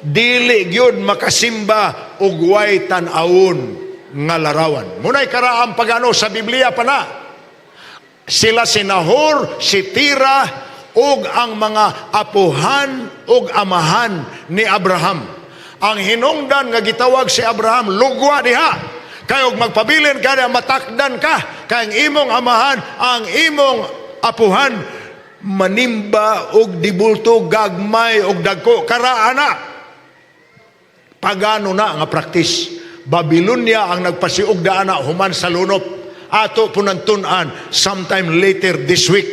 [SPEAKER 1] dili gyud makasimba og way tan-awon nga larawan. Muna'y karaang pagano sa Biblia pa na. Sila si Nahor, si Tira, ug ang mga apuhan ug amahan ni Abraham. Ang hinungdan nga gitawag si Abraham, lugwa diha. Kayog magpabilin ka na matakdan ka. Kay ang imong amahan, ang imong apuhan, manimba ug dibulto, gagmay ug dagko. Karaana. Pagano na nga praktis. Babylonia ang nagpasiug daana human sa lunop. Ato punantunan sometime later this week.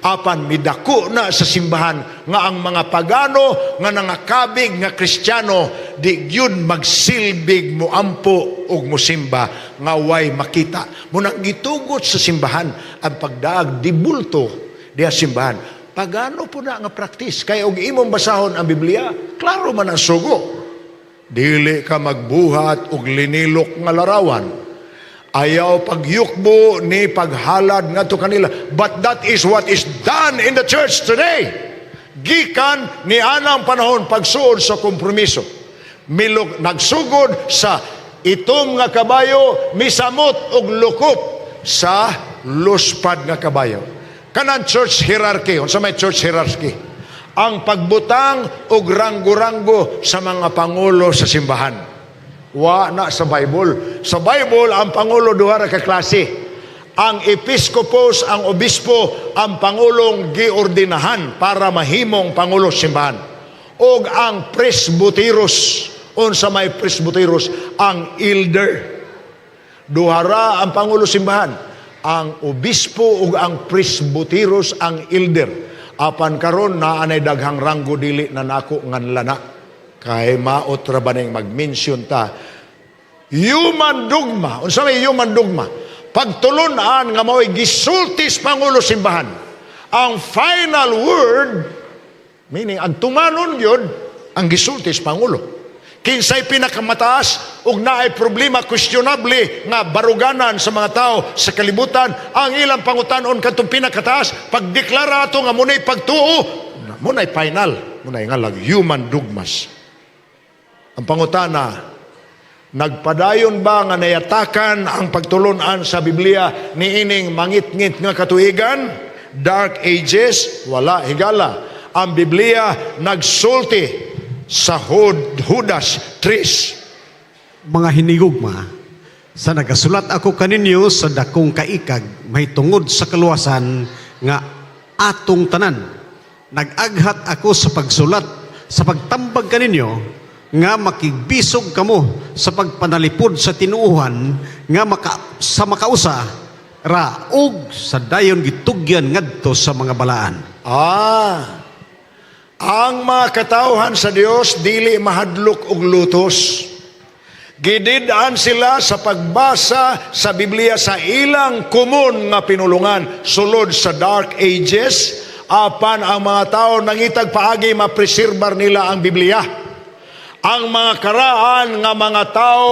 [SPEAKER 1] Apan midako na sa simbahan nga ang mga pagano nga nangakabig nga Kristiyano di gyud magsilbig mo ampo og mosimba nga way makita. Munang gitugot sa simbahan ang pagdaag dibulto diha simbahan. Pagano po na nga praktis kay og imong basahon ang Biblia, klaro man ang sugo. Dili ka magbuhat og linilok nga larawan. Ayaw pagyukbo ni paghalad ngadto kanila. But that is what is done in the church today. Gikan ni anang panahon pagsuod sa kompromiso. Nagsugod sa itom nga kabayo, misamot og lukop sa luspad nga kabayo. Kanang church hierarchy, unsa may church hierarchy? Ang pagbutang og ranggo-ranggo sa mga pangulo sa simbahan. Wa na sa Bible. Sa Bible, ang pangulo duha ra ka klase. Ang episkopos, ang obispo, ang pangulong giordinahan para mahimong pangulo sa simbahan. Og ang presbyteros, unsa may presbyteros, ang elder. Duha ra ang pangulo simbahan. Ang obispo ug ang presbyteros, ang elder. Apan karon na anay daghang ranggo dili na nako nganlana kay maot ra baning mag-mention ta human dogma. Unsa may human dogma? Pagtulunan nga mao'y gisultis pangulo simbahan. ang final word, meaning ang tumanon yun, ang gisulti sa Pangulo. Kinsay pinakamataas ug naay problema questionable nga baruganan sa mga tao sa kalibutan, ang ilang pangutanon kadtong pinakataas pagdeklara ato nga munay pagtuo, munay final, munay nga lang human dogmas. Ang pangutana, nagpadayon ba nga nayatakan ang pagtulunan sa Biblia ni ining mangit-ngit nga katuigan, dark ages? Wala, higala. Ang Biblia nagsulti sa Judas 3.
[SPEAKER 2] Mga hinigugma, sa nagasulat ako kaninyo sa dakong kaikag, may tungod sa kaluwasan nga atong tanan. Nag-aghat ako sa pagsulat, sa pagtambag kaninyo, nga makigbisog kamo sa pagpanalipod sa tinuuhan, nga sa makausa, raog sa dayon gitugyan ngadto sa mga balaan.
[SPEAKER 1] Ang mga katawhan sa Dios dili mahadlok og lutos. Gidid-an sila sa pagbasa sa Biblia sa ilang kumon nga pinulungan sulod sa dark ages, apan ang mga tao nangitag paagi mapreserbar nila ang Biblia. Ang mga karaan nga mga tao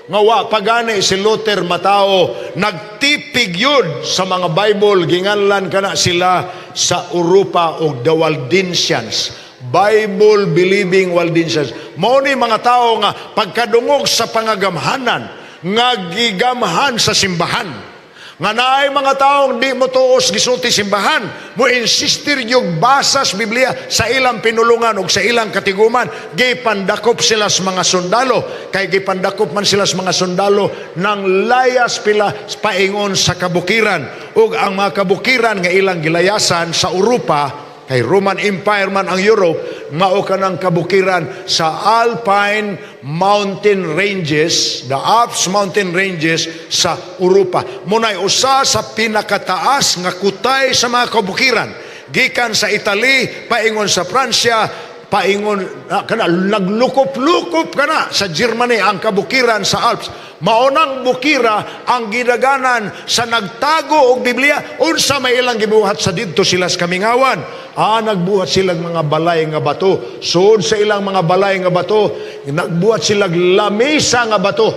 [SPEAKER 1] nga wa pagani si Luther matao, nagtipig yun sa mga Bible, ginganlan kana sila sa Europa o the Waldensians, Bible believing Waldensians. Mao ni mga tao nga pagkadungog sa pangagamhanan, nga gigamhan sa simbahan. Nga naay mga taong di mo tuos gisulti simbahan, mo insistir yung basa sa Biblia sa ilang pinulungan o sa ilang katiguman, gipandakop sila sa mga sundalo, kay gipandakop man sila sa mga sundalo nang layas pila paingon sa kabukiran. Ug ang mga kabukiran nga ilang gilayasan sa Europa, kay Roman Empire man ang Europe, mao kanang kabukiran sa Alpine Mountain Ranges, the Alps Mountain Ranges sa Europa. Munay usa sa pinakataas nga kutay sa mga kabukiran. Gikan sa Italy, paingon sa Pransya, paingon kana naglukop-lukop kana sa Germany ang kabukiran sa Alps. Maunang bukira ang gidaganan sa nagtago og Biblia, unsa may ilang gibuhat sa didto sila sa Kamingawan. Nagbuhat silang mga balay nga bato. Sud sa ilang mga balay nga bato, nagbuhat silang lamesa nga bato.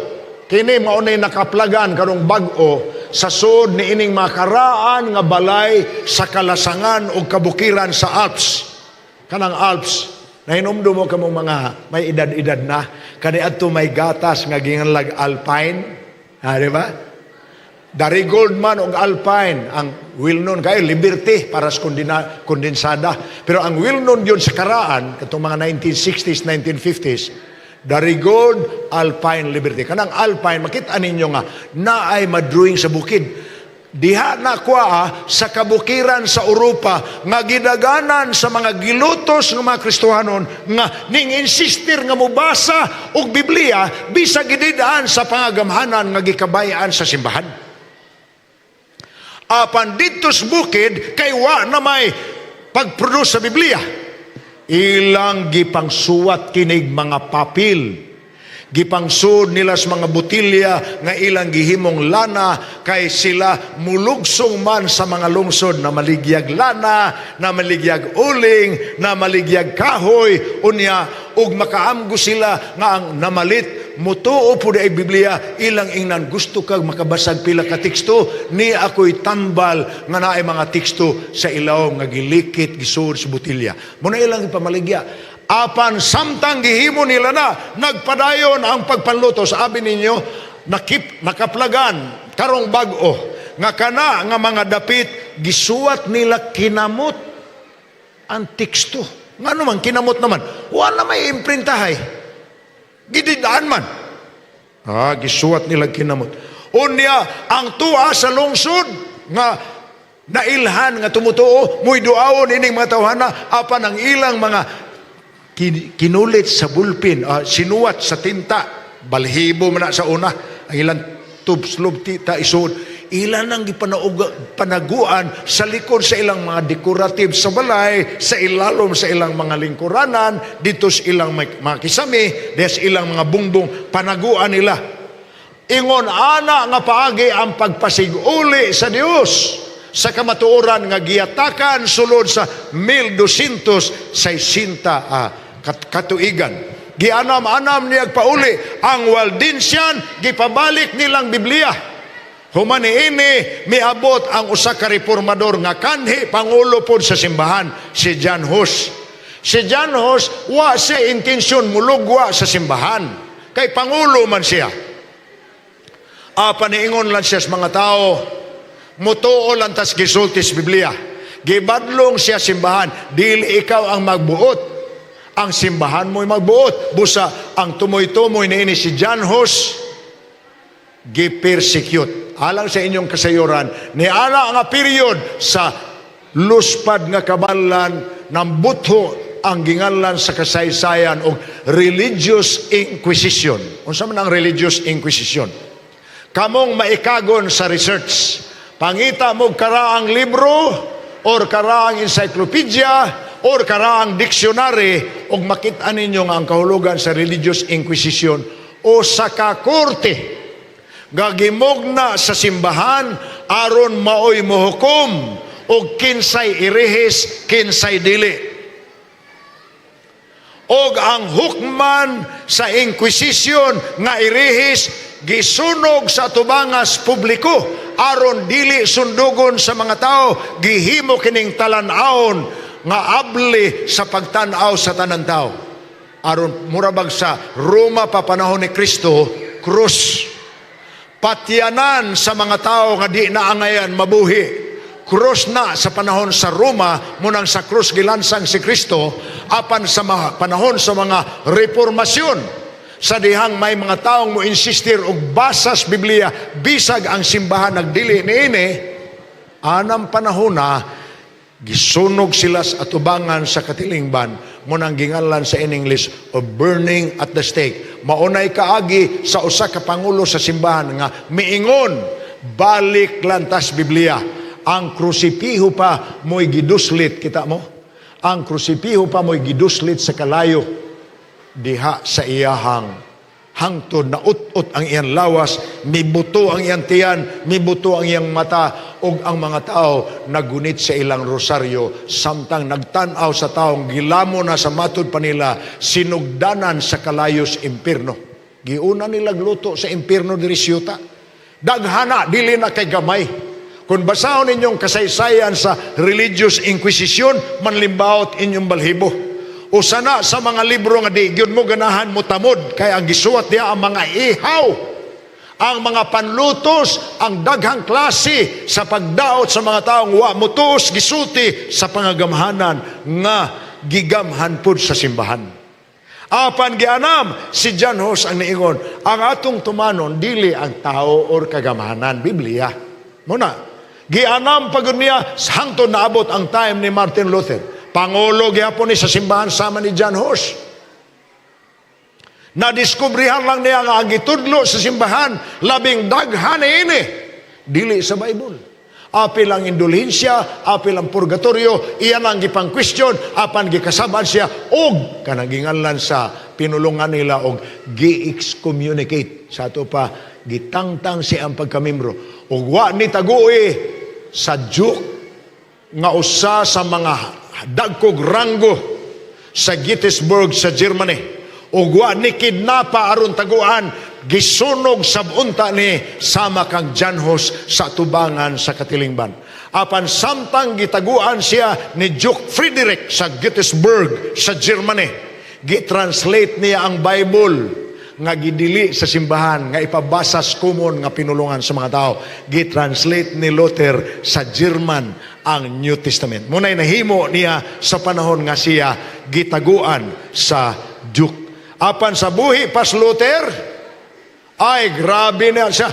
[SPEAKER 1] Kini maunay nakaplagan karong bag-o sa sud ni ining mga karaan nga balay sa kalasangan o kabukiran sa Alps. Kanang Alps, nahinumdum mo kamong mga may edad-edad na, kani adto may gatas nga ginganlag Alpine, di ba? Dari Goldman og Alpine, ang well-known kayo, Liberty, para sa kondensada. Pero ang well-known yun sa karaan, katong mga 1960s, 1950s, Dari Gold, Alpine, Liberty. Kanang Alpine, makita ninyo nga, na ay madruing sa bukid. Diha na kwa sa kabukiran sa Europa nga gidaganan sa mga gilutos ng mga Kristohanon nga ning insistir nga mubasa og Biblia bisag gididaan sa pangagamhanan nga gikabayaan sa simbahan. Apan dito sa bukid kay wa na may pagproduce sa Biblia. Ilang gipangsuwat kinig mga papel. Gipangsud nila sa mga butilya nga ilang gihimong lana kay sila mulugsong man sa mga lungsod na maligyag lana, na maligyag uling, na maligyag kahoy, unya ug makaamgo sila nga ang namalit mutuo po ay Biblia ilang ingnan gusto kag makabasag pila ka teksto ni ako'y tambal nga naay mga teksto sa ilaw nga gilikit gisud sa butilya. Muna ilang ipamaligya. Apan samtang gihimo nila na nagpadayon ang pagpanluto, sabi ninyo nakaplagan karong bag-o nga kana nga mga dapit gisuwat nila kinamot ang teksto. Ngano man kinamot naman, wala may imprintahay, gididaan man. Gisuwat nila kinamot. Unya ang tuwa sa lungsod nga nailhan nga tumutuo muy duawon ining mga tawhana, apan ang ilang mga kinulit sa bulpin, sinuwat sa tinta, balhibo man na sa una, ang ilang tubslub tita isod, ilan ang panaguan sa likod sa ilang mga decorative sa balay, sa ilalom sa ilang mga lingkuranan, dito sa ilang mga kisame, des ilang mga bungbong, panaguan nila. Ingon ana nga paagi ang pagpasiguli sa Dios sa kamatuoran nga giyatakan sulod sa 1260 katuigan. Gianam-anam niya pauli ang Waldensian, gipabalik nilang Biblia. Human ini miabot ang usa ka reformador nga kanhi pangulo pod sa simbahan, si John Hus. Si John Hus wa siya intensyon mulugwa sa simbahan, kay pangulo man siya. Paniingon lang siya sa mga tao, mutuo lang tas gisultis Biblia. Gibadlong siya simbahan, dili ikaw ang magbuot. Ang simbahan mo'y magbuot. Busa ang tumoy-tumoy ni ini si John Hus, gipersecute. Alang sa inyong kasayuran, ni ana nga period sa luspad nga kabalan ng butho ang gingalan sa kasaysayan o religious inquisition. Unsa man ang religious inquisition? Kamong maikagon sa research, pangita mo karaang libro or karaang encyclopedia or karaang dictionary og makita ninyo nga ang kahulugan sa religious inquisition o sa kakorte gagimogna sa simbahan aron maoy mohukom og kinsay irehis kinsay dili. Og ang hukman sa inquisition nga irehis gisunog sa tubangas publiko aron dili sundugon sa mga tao, gihimo kining talan-awon nga abli sa pagtan-aw sa tanan tao. Aron murabag sa Roma pa panahon ni Kristo, krus. Patyanan sa mga tao nga di na angayan mabuhi. Krus na sa panahon sa Roma, munang sa krus gilansang si Kristo, apan sa panahon sa mga reformasyon, sa dihang may mga taong mo insistir og basas Biblia, bisag ang simbahan nagdili niini, anang panahon na, gisunog sila sa atubangan sa katilingban, munang gingalan sa in English of burning at the stake. Maunay kaagi sa usa ka pangulo sa simbahan nga miingon, balik lantas Biblia. Ang krusipiho pa mo'y giduslit, kita mo? Ang krusipiho pa mo'y giduslit sa kalayo, diha sa iyahang hangtod na ut-ut ang iyang lawas, mibuto ang iyang tiyan, mibuto ang iyang mata, ug ang mga tao nagunit sa ilang rosaryo, samtang nagtanaw sa taong gilamo na sa matud pa nila, sinugdanan sa kalayos impierno. Giuna nila gluto sa impierno diri siyuta. Daghana, dili na kay gamay. Kung basahon ninyong kasaysayan sa religious inquisition, manlimbaot inyong balhibo. O sana sa mga libro nga di gyud mo ganahan mo tamod, kay ang gisuwat niya ang mga ihaw, ang mga panlutos, ang daghang klase sa pagdaot sa mga taong wa mutuos gisuti sa pangagamhanan nga gigamhan pud sa simbahan. Apan gianam si John Hus ang niingon, ang atong tumanon dili ang tao or kagamhanan, Biblia. Muna, gianam pagod niya hangtod naabot ang time ni Martin Luther. Pangulo gyapon ni sa simbahan sama ni John Hus. Nadiskubrihan lang niya nga ang gitudlo sa simbahan, labing daghan ini, dili sa Bible. Apil ang indulhensya, apil ang purgatorio, iyan ang gipang question, apan gikasabad siya, og kanang ginganlan sa pinulungan nila, og gi-excommunicate. Sa ato pa, gitangtang siya ang pagkamembro. Og wa ni tagui sa Duke nga usa sa mga dagkog ranggo sa Gettysburg sa Germany, ug wa ni kidnapa aron taguan, gisunog sa unta ni sama kang John Hus sa tubangan sa katilingban. Apan samtang gitaguan siya ni Duke Frederick sa Gettysburg sa Germany, gitranslate niya ang Bible nga gidili sa simbahan, nga ipabasas kumon nga pinulungan sa mga tao. Gitranslate ni Luther sa German ang New Testament. Muna'y nahimo niya sa panahon nga siya gitaguan sa Duke. Apan sa buhi pas Luther, ay grabe na siya.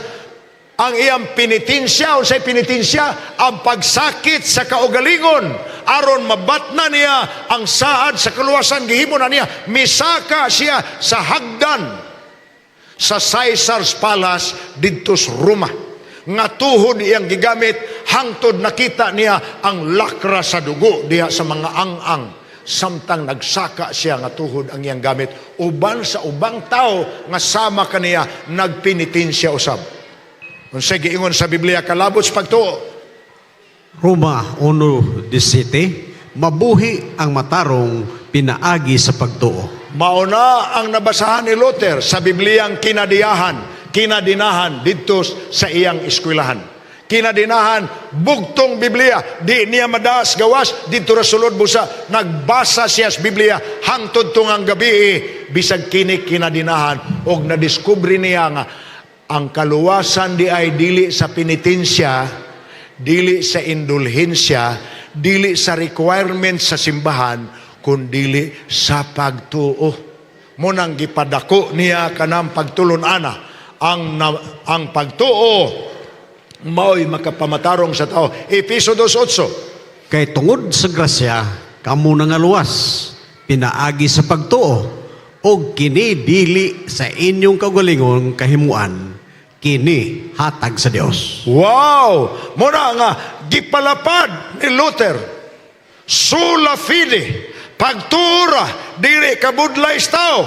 [SPEAKER 1] Ang iyang penitensya, unsay penitensya, ang pagsakit sa kaugalingon, aron mabatna niya ang saad sa kaluwasan, gihimo na niya, misaka siya sa hagdan sa Caesar's Palace didto sa Roma, nga tuhod iyang gigamit hangtod nakita niya ang lakra sa dugo diha sa mga ang-ang, samtang nagsaka siya nga tuhod ang iyang gamit, uban sa ubang tao nga sama kaniya nagpenitensya usab. Unsay giingon sa Biblia kalabot sa pagtuo,
[SPEAKER 2] Roma 1:17, mabuhi ang matarong pinaagi sa pagtuo.
[SPEAKER 1] Mauna ang nabasahan ni Luther sa Bibliang kinadinahan dito sa iyang eskwelahan. Kinadinahan, bugtong Biblia, di niya madaas gawas, dito ra sulod busa, nagbasa siya sa Biblia, hangtod tungang gabi, bisag kini kinadinahan, og nadiskubre niya nga, ang kaluwasan di ay dili sa penitensya, dili sa indulhensya, dili sa requirement sa simbahan, kundili sa pagtuo. Munang gipadako niya kanang pagtulon ana ang pagtuo mao'y makapamatarong sa tao. Efeso 2:8.
[SPEAKER 2] Kay tungod sa grasya, kamo nga luwas, pinaagi sa pagtuo, o kini dili sa inyong kagalingon kahimuan, kini hatag sa Dios.
[SPEAKER 1] Wow! Muna nga, gipalapad ni Luther, sola fide, pagtura, dili kabudlay sa tao,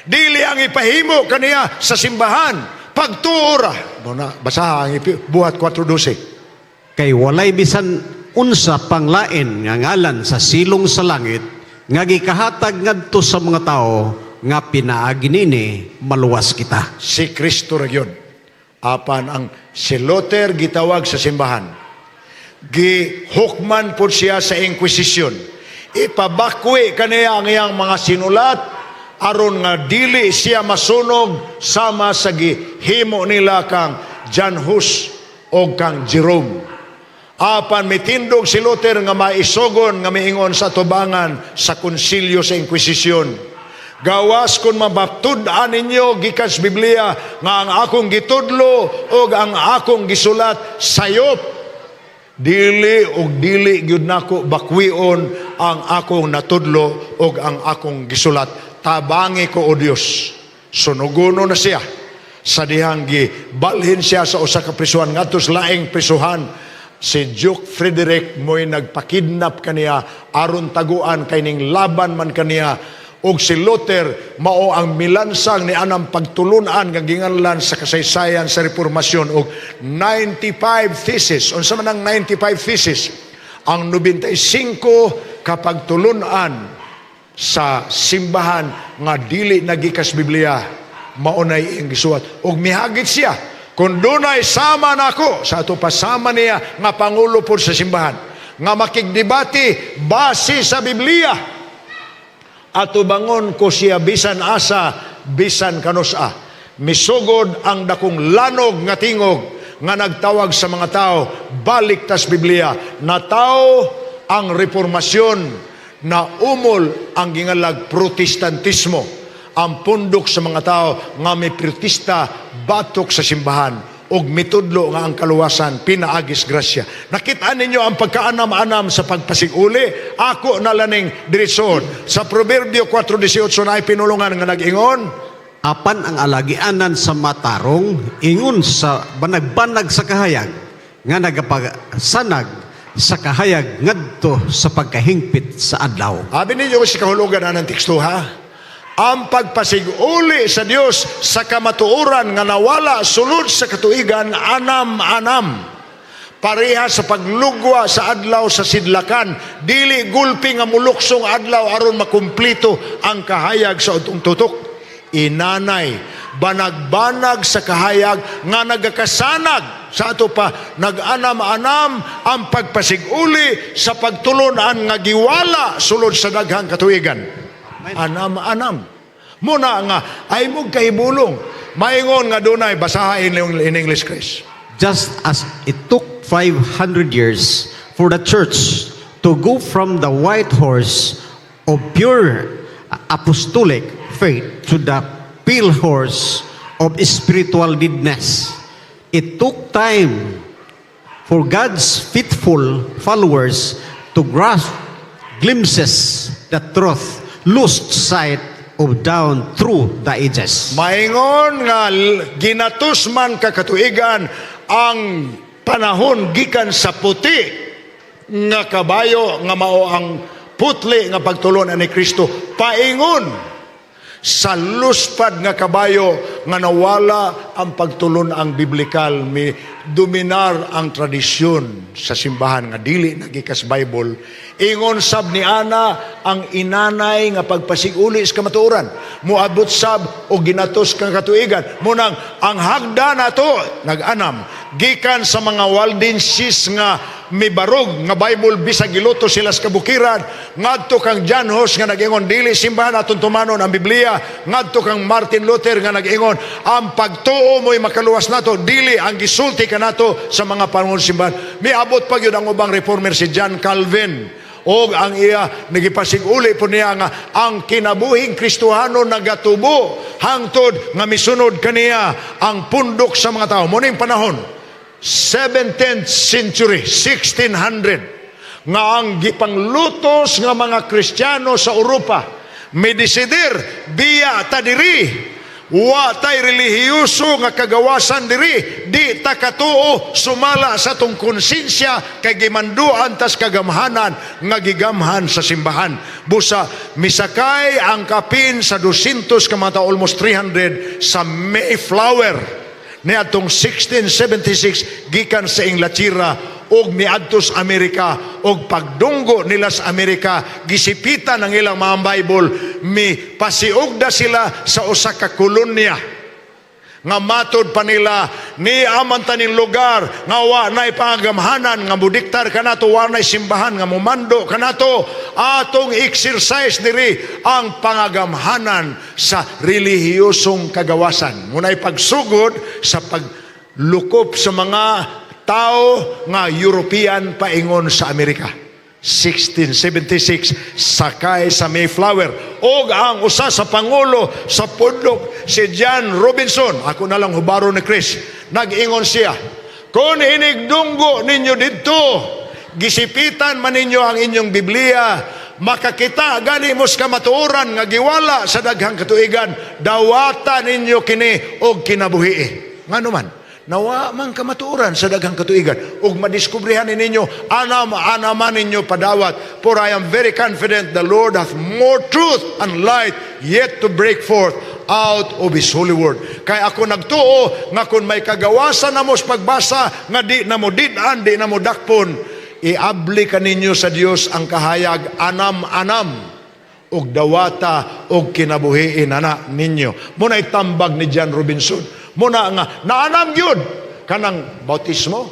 [SPEAKER 1] dili ang ipahimo kaniya sa simbahan, pagtura. Muna, basaha ang buhat 4:12.
[SPEAKER 2] Kay walay bisan unsa panglain nga ngalan sa silong sa langit, nga gikahatag ngadto sa mga tao, nga pinaagi nini maluwas kita.
[SPEAKER 1] Si Kristo ra gyud. Apan ang si Luther gitawag sa simbahan. Gihukman po siya sa Inquisition. Ipabakwi kaniya ang iyang mga sinulat aron nga dili siya masunog sama sa gihimo nila kang John Hus o kang Jerome. Apan mitindog si Luther nga maisogon nga miingon sa tubangan sa konsilyo sa Inquisition. Gawas kung mabaptud-an ninyo gikan sa Biblia nga ang akong gitudlo o ang akong gisulat sayop. Dili og dili gyud nako bakwion ang akong natudlo og ang akong gisulat. Tabangi ko o Dios. Sunugono na siya sa dihang gibalhin siya sa usa ka prisuhan ngadto sa laing prisuhan. Si Duke Frederick mo'y nagpakidnap kaniya aron taguan kay ning laban man kaniya. Og si Luther mao ang milansang ni anang pagtulunan nga ginganlan sa kasaysayan sa reformasyon og 95 thesis. Unsa man ang 95 thesis? Ang 95 kapagtulunan sa simbahan nga dili nagikas Biblia maunay iyang gisuwat. Og mihagit siya kung dunay sama nako sa ato pasama niya nga pangulo pod sa simbahan nga makigdebate base sa Biblia. Ato bangon ko siya bisan asa, bisan kanusa. Misugod ang dakong lanog nga tingog nga nagtawag sa mga tao, balik tas Biblia. Nataw ang reformasyon na umol ang gingalag protestantismo. Ang pundok sa mga tao nga may protesta batok sa simbahan og mitudlo nga ang kaluwasan pinaagis grasya. Nakita ninyo ang pagkaanam-anam sa pagpasiguli. Ako na laning diretson. Sa Proverbio 4:18 na ay pinulungan nga nag-ingon,
[SPEAKER 2] Apan ang alagianan sa matarong, ingon sa banag-banag sa kahayag, nga nagapagsanag sa kahayag ngadto sa pagkahingpit sa adlaw.
[SPEAKER 1] Abi ninyo si kahulugan na ng teksto ha? Ang pagpasiguli sa Dios sa kamatuoran nga nawala sulod sa katuigan anam-anam. Pareha sa paglugwa sa adlaw sa sidlakan, dili gulpi nga muluksong adlaw aron makumplito ang kahayag sa utong tutok. Inanay, banag-banag sa kahayag nga nagakasanag sa ato pa nag-anam-anam ang pagpasiguli sa pagtulunan nga giwala sulod sa daghang katuigan. Anam-anam. Muna nga, ay mong kahibulong. Maingon nga dunay, basahin in English, Chris.
[SPEAKER 2] Just as it took 500 years for the church to go from the white horse of pure apostolic faith to the pale horse of spiritual deadness, it took time for God's faithful followers to grasp glimpses the truth lost sight of down through the ages.
[SPEAKER 1] Maingon nga ginatus man kakatuigan ang panahon gikan sa puti nga kabayo nga mao ang putli nga pagtulunan ni Kristo. Paingon sa luspad nga kabayo nga nawala ang pagtulon ang biblikal dominar ang tradisyon sa simbahan nga dili nagikas Bible. Ingon sab ni ana ang inanay nga pagpasiguli sa kamatuoran. Muabot sab o ginatos kang katuigan. Munang ang hagda nato nag-anam gikan sa mga Waldenses nga mibarog nga Bible bisag giluto sila sa kabukiran, ngadto kang John Hus nga nag-ingon dili simbahan aton tumanon ang Biblia, ngadto kang Martin Luther nga nag-ingon ang pagtuo mo'y makaluwas nato, dili ang gisulti ka nato sa mga panahon simbahan. Miabot pa gyud ang ubang reformer si John Calvin, o ang iya nagipasiguli po niya nga ang kinabuhing Kristohano nagatubo hangtod nga misunod kaniya ang pundok sa mga tao. Muning panahon 17th century, 1600, nga ang gipanglutos nga mga Kristiyano sa Europa, medisidir, biya ta diri, wa tay relihiyoso nga kagawasan diri, di ta katuo sumala sa tong konsensya kay gimanduan tas kagamhanan nga gigamhan sa simbahan. Busa misakay ang kapin sa 200 ka mga almost 300 sa Mayflower niadtong 1676 gikan sa Inglaterra og miadtos Amerika, og pagdunggo nila sa Amerika gisipitan ang ilang mga Bible, mi pasiugda sila sa usa ka kolonya nga matod pa nila ni aman taning lugar nga wa nay pangagamhanan nga budiktar kanato, wa nay simbahan nga mumando kanato, atong exercise diri ang pangagamhanan sa relihiyosong kagawasan. Munay pagsugod sa paglukop sa mga tao nga European paingon sa Amerika. 1676 sakay sa Mayflower, og ang usa sa pangulo sa pundok si John Robinson, ako na lang hubaro ni Chris, nag-ingon siya, kung inigdunggo ninyo dito, gisipitan man ninyo ang inyong Biblia, makakita gani mo sa kamatuoran nga giwala sa daghang katuigan, dawata ninyo kini og kinabuhi. Ngano man nawa man kamatuoran sa daghang katuigan ug madiskubrihan ninyo anaman ninyo padawat, for I am very confident the Lord hath more truth and light yet to break forth out of His holy word. Kay ako nagtuo nga kung may kagawasan na mo sa pagbasa nga di na mo didan, di na mo dakpon, iabli ka ninyo sa Dios ang kahayag anam-anam og dawata og kinabuhiin ana ninyo. Muna itambag ni John Robinson, muna nga naanam gyud kanang bautismo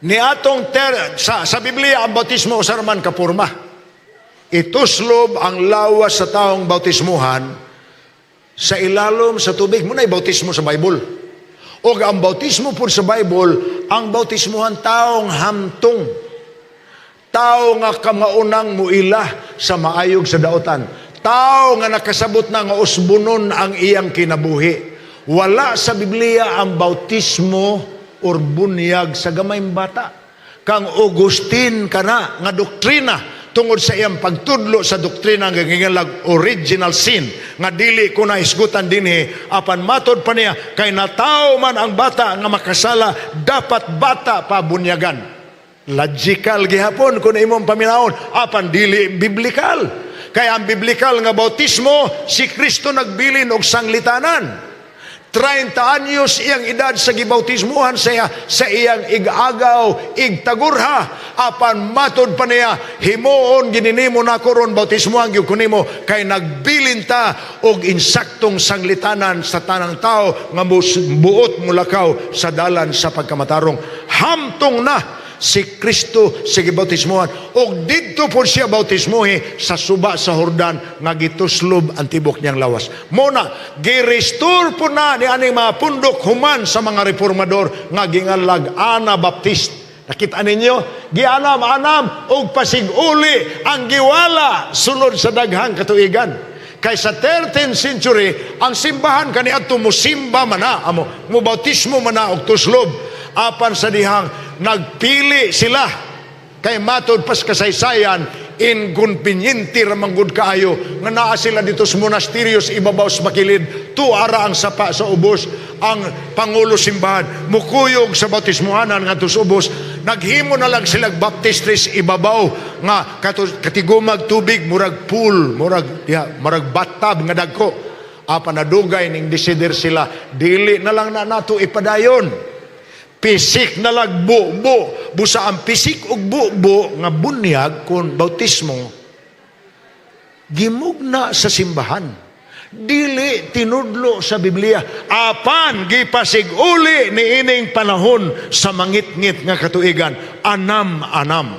[SPEAKER 1] ni atong sa Biblia. Ang bautismo usa man ka porma, ituslob ang lawas sa taong bautismuhan sa ilalom sa tubig. Munay bautismo sa Bible, og ang bautismo pud sa Bible, ang bautismuhan taong hamtong, tao nga kamaunang muila sa maayog sa daotan, tao nga nakasabot na nga usbunon ang iyang kinabuhi. Wala sa Biblia ang bautismo or bunyag sa gamayng bata. Kang Augustine kana nga doktrina tungod sa iyang pagtudlo sa doktrina nga gingalag original sin nga dili ko na isgutan dinhi, apan matod pa niya kay natao man ang bata nga makasala, dapat bata pa bunyagan. Logical gihapon kung imong paminahon, apan dili biblikal. Kaya ang biblikal nga bautismo, si Kristo nagbilin og sanglitanan. 30 anyos iyang edad sa gibautismuhan sa iyang igagaw, igtagurha, apan matod pa niya, himuon gininimo na koron bautismuhan gyud kunimo, kay nagbilin ta og insaktong sanglitanan sa tanang tao nga buot mulakaw sa dalan sa pagkamatarong. Hamtong na si Kristo sa gibautismuhan, og didto po siya bautismuhi sa suba sa Jordan nga gituslob ang tibok niyang lawas. Muna gi-restore po na ni aning mga pundok human sa mga reformador nga gingalag Anabaptist. Nakita ninyo, gianam-anam og pasiguli ang giwala sunod sa daghang katuigan. Kay sa 13th century ang simbahan kaniadto musimba man na mo bautismo man na og tuslob, apan sa dihang nagpili sila kay matod pas kasaysayan inconveniente ra manggod kaayo nga naa sila dito sa monasterios ibabaw sa makilid, tuara ang sapa sa ubos. Ang pangulo simbahan mukuyog sa bautismuhanan ngadto sa ubos, naghimo na lang sila baptistries ibabaw nga katigumag tubig murag pool, murag bathtub nga dagko. Apan nadugay ning desider sila, dili na lang na nato ipadayon pisik na lagbo-bo. Busa ang pisik ug bubo nga bunyag kung bautismo, gimugna sa simbahan. Dili tinudlo sa Biblia. Apan gipasiguli ni ining panahon sa mangit-ngit nga katuigan. Anam-anam.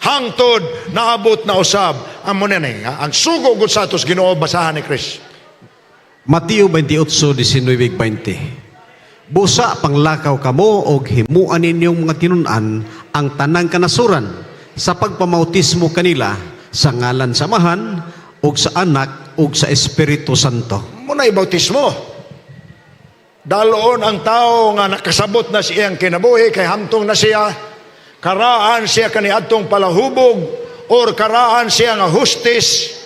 [SPEAKER 1] Hangtod naabot na usab amo na ang sugo gud sa atos Ginoo basahan ni Chris.
[SPEAKER 2] Mateo 28:19-20. Busa panglakaw kamo og himuan ninyong mga tinunan ang tanang kanasuran sa pagpamautismo kanila sa ngalan sa Amahan ug sa Anak ug sa Espiritu Santo.
[SPEAKER 1] Muna'y bautismo. Daloon ang tao nga nakasabot na siyang kinabuhi kay hamtong na siya, karaan siya kaniadtong palahubog or karaan siya nga hustis.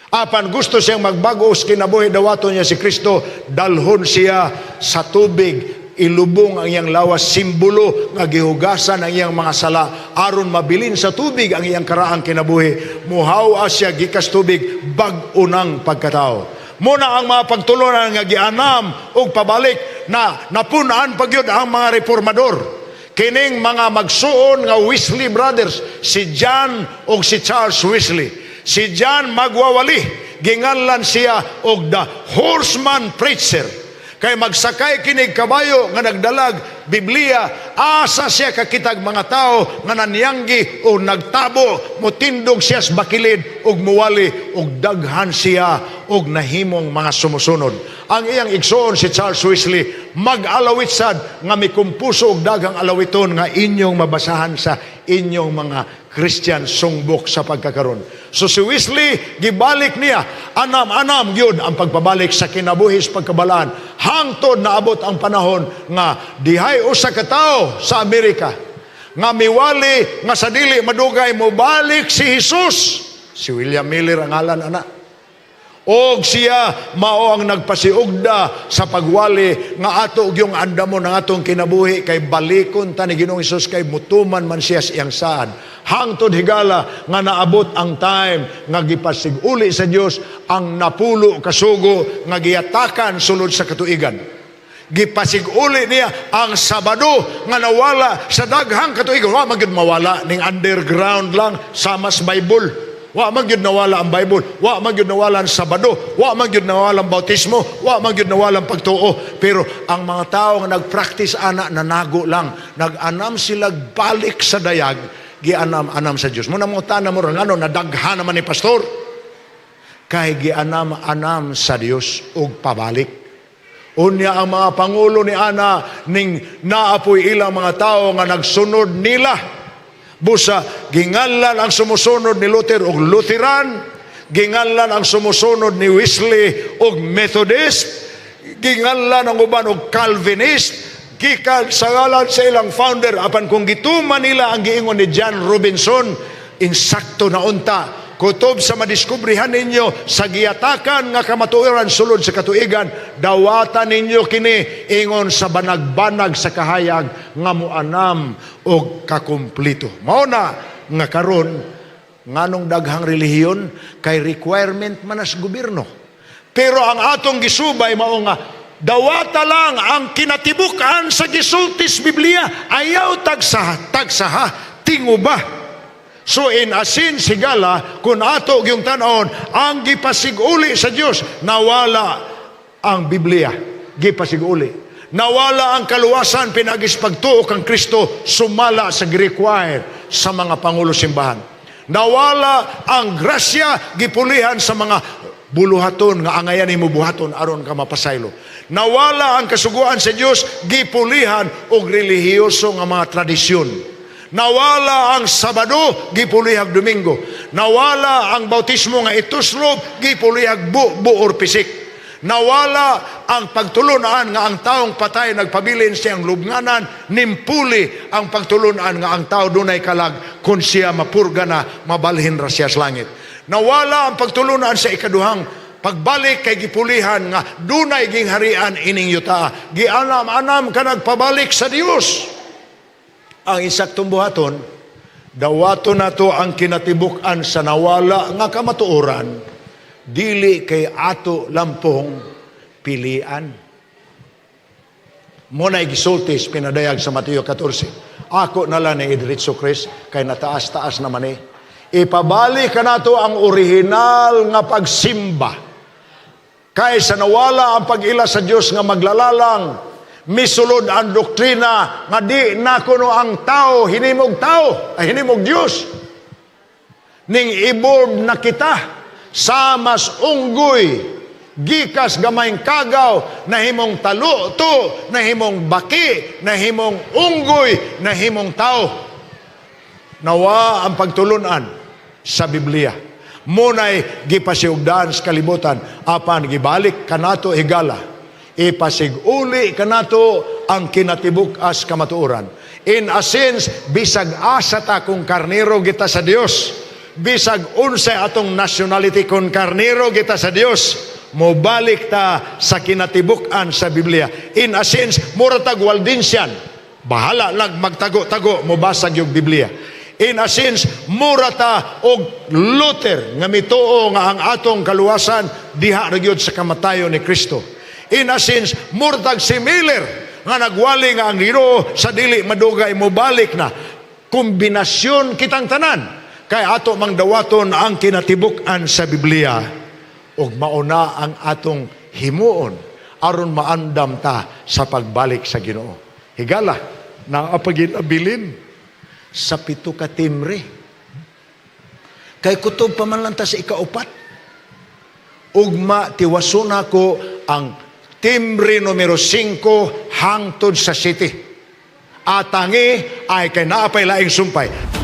[SPEAKER 1] Apan gusto siyang magbago sa kinabuhi, dawaton niya si Kristo, dalhon siya sa tubig, ilubong ang iyang lawas, simbolo nga gihugasan ang iyang mga sala aron mabilin sa tubig ang iyang karaang kinabuhi. Muhawa siya gikas tubig bag-unang pagkatao. Muna ang mga pagtulunan nga gianam og pabalik na napunaan pagyud ang mga reformador. Kining mga magsuon nga Wesley brothers, si John o si Charles Wesley. Si John magwawali, ginganlan siya og the horseman preacher. Kay magsakay kinig kabayo nga nagdalag Biblia, asa siya kakitag mga tao nga naniyanggi o nagtabo, mutindog siya sa bakilid og muwali og daghan siya og nahimong mga sumusunod. Ang iyang igsoon si Charles Wesley, mag-alawit sad nga may kumpuso og daghang alawiton nga inyong mabasahan sa inyong mga Christian songbook sa pagkakaron. So si Wesley, gibalik niya, anam-anam yun ang pagpabalik sa kinabuhis pagkabalaan. Hangtod na abot ang panahon nga dihay usa ka tawo sa Amerika nga miwali nga sa dili madugay mo balik si Jesus. Si William Miller ang ngalan ana. Og siya mao ang nagpasiugda sa pagwali nga ato yung andamon ng atong kinabuhi kay balikon ta ni Ginoong Hesus kay mutuman man siya sa iyang saad. Hangtod higala nga naabot ang time nga gipasiguli sa Dios ang napulo kasugo nga giyatakan sulod sa katuigan. Gipasiguli niya ang Sabado nga nawala sa daghang katuigan. Wa man gyud mawala ning underground lang sama sa Bible. Wa man gyud nawala ang Bible, wa man gyud nawala ang Sabado, wa man gyud nawala ang bautismo, wa man gyud nawala ang pagtuo. Pero ang mga tao nga nagpractice ana nanago lang, nag-anam sila balik sa dayag, gianam-anam sa Dios. Muna mo tanan mo ngano nadaghan naman ni pastor kay gianam-anam sa Dios og pabalik. Unya ang mga pangulo ni ana ning naapoy ilang mga tao nga nagsunod nila. Busa, ginganlan ang sumusunod ni Luther og Lutheran, ginganlan ang sumusunod ni Wesley og Methodist, ginganlan ang uban og Calvinist, gikan sa ngalan sa ilang founder, apan kung gituman nila ang giingon ni John Robinson, insakto na unta, kutob sa madiskubrihan ninyo sa giyatakan nga kamatuoran sulod sa katuigan, dawatan ninyo kini ingon sa banag-banag sa kahayag nga muanam og kakumplito. Mao na nga karon nganong daghang relihiyon kay requirement man sa gobyerno. Pero ang atong gisubay mao nga dawata lang ang kinatibukan sa gisultis Biblia, ayaw tagsaha tinguba. So in asin sigala, kung ato yung tanahon, ang gipasiguli sa Diyos, nawala ang Biblia, gipasiguli. Nawala ang kaluwasan, pinagis pagtuo kang Kristo, sumala sa require sa mga pangulo simbahan. Nawala ang grasya, gipulihan sa mga buluhaton, nga angayan mo buhaton, aron ka mapasaylo. Nawala ang kasuguan sa Diyos, gipulihan og relihiyoso nga mga tradisyon. Nawala ang Sabado, gipulihag Domingo. Nawala ang bautismo nga ituslob, gipulihag bu or pisik. Nawala ang pagtulunan nga ang taong patay nagpabilin siyang lubnganan, nimpuli ang pagtulunan nga ang tao dunay kalag kung siya mapurga na, mabalhin ra siya sa langit. Nawala ang pagtulunan sa ikaduhang pagbalik kay gipulihan nga dunay gingharian ining yuta. Gianam-anam ka nagpabalik sa Dios. Ang insaktong buhaton, dawato na to ang kinatibukan sa nawala nga kamatuoran, dili kay ato lampong pilian. Muna igisultis pinadayag sa Mateo 14. Ako na lang ni Idritso Chris, kay nataas-taas naman eh. Ipabalik ka na to ang orihinal nga pagsimba. Kaysa nawala ang pag-ila sa Diyos nga maglalalang, misulod ang doktrina nga di na kuno ang tao, hinimog tao, ay hinimog Diyos. Ning ibob na kita, samas unggoy, gikas gamayng kagaw, nahimong taluto, nahimong baki, nahimong unggoy, nahimong tao. Nawa ang pagtulunan sa Biblia. Munay gipasiugdaan sa kalibutan, apan gibalik kanato higala. Ipasiguli kanato ang kinatibuk-as kamatuoran. In a sense, bisag asa ta kung karnero kita sa Dios. Bisag unsay atong nationality kung karnero kita sa Dios. Mobalik ta sa kinatibuk-an sa Biblia. In a sense, mura tag Waldensian. Bahala lang magtago-tago, mobasag yung Biblia. In a sense, mura ta og Luther nga mituo nga ang atong kaluwasan diha ra gyud sa kamatayon ni Kristo. In a sense, murtag si Miller nga nagwali nga ang Ginoo sa dili madugay mobalik na. Kombinasyon kitang tanan kay ato mang dawaton ang kinatibuk-an sa Biblia ug mauna ang atong himuon aron maandam ta sa pagbalik sa Ginoo. Higala na apagin-abilin sa 7 ka timre. Kay kutob pa man lang ta sa ikaupat. Ugma tiwason ako ang timbre numero 5 hangtod sa 7. Atangi ay kay naapay laing sumpay.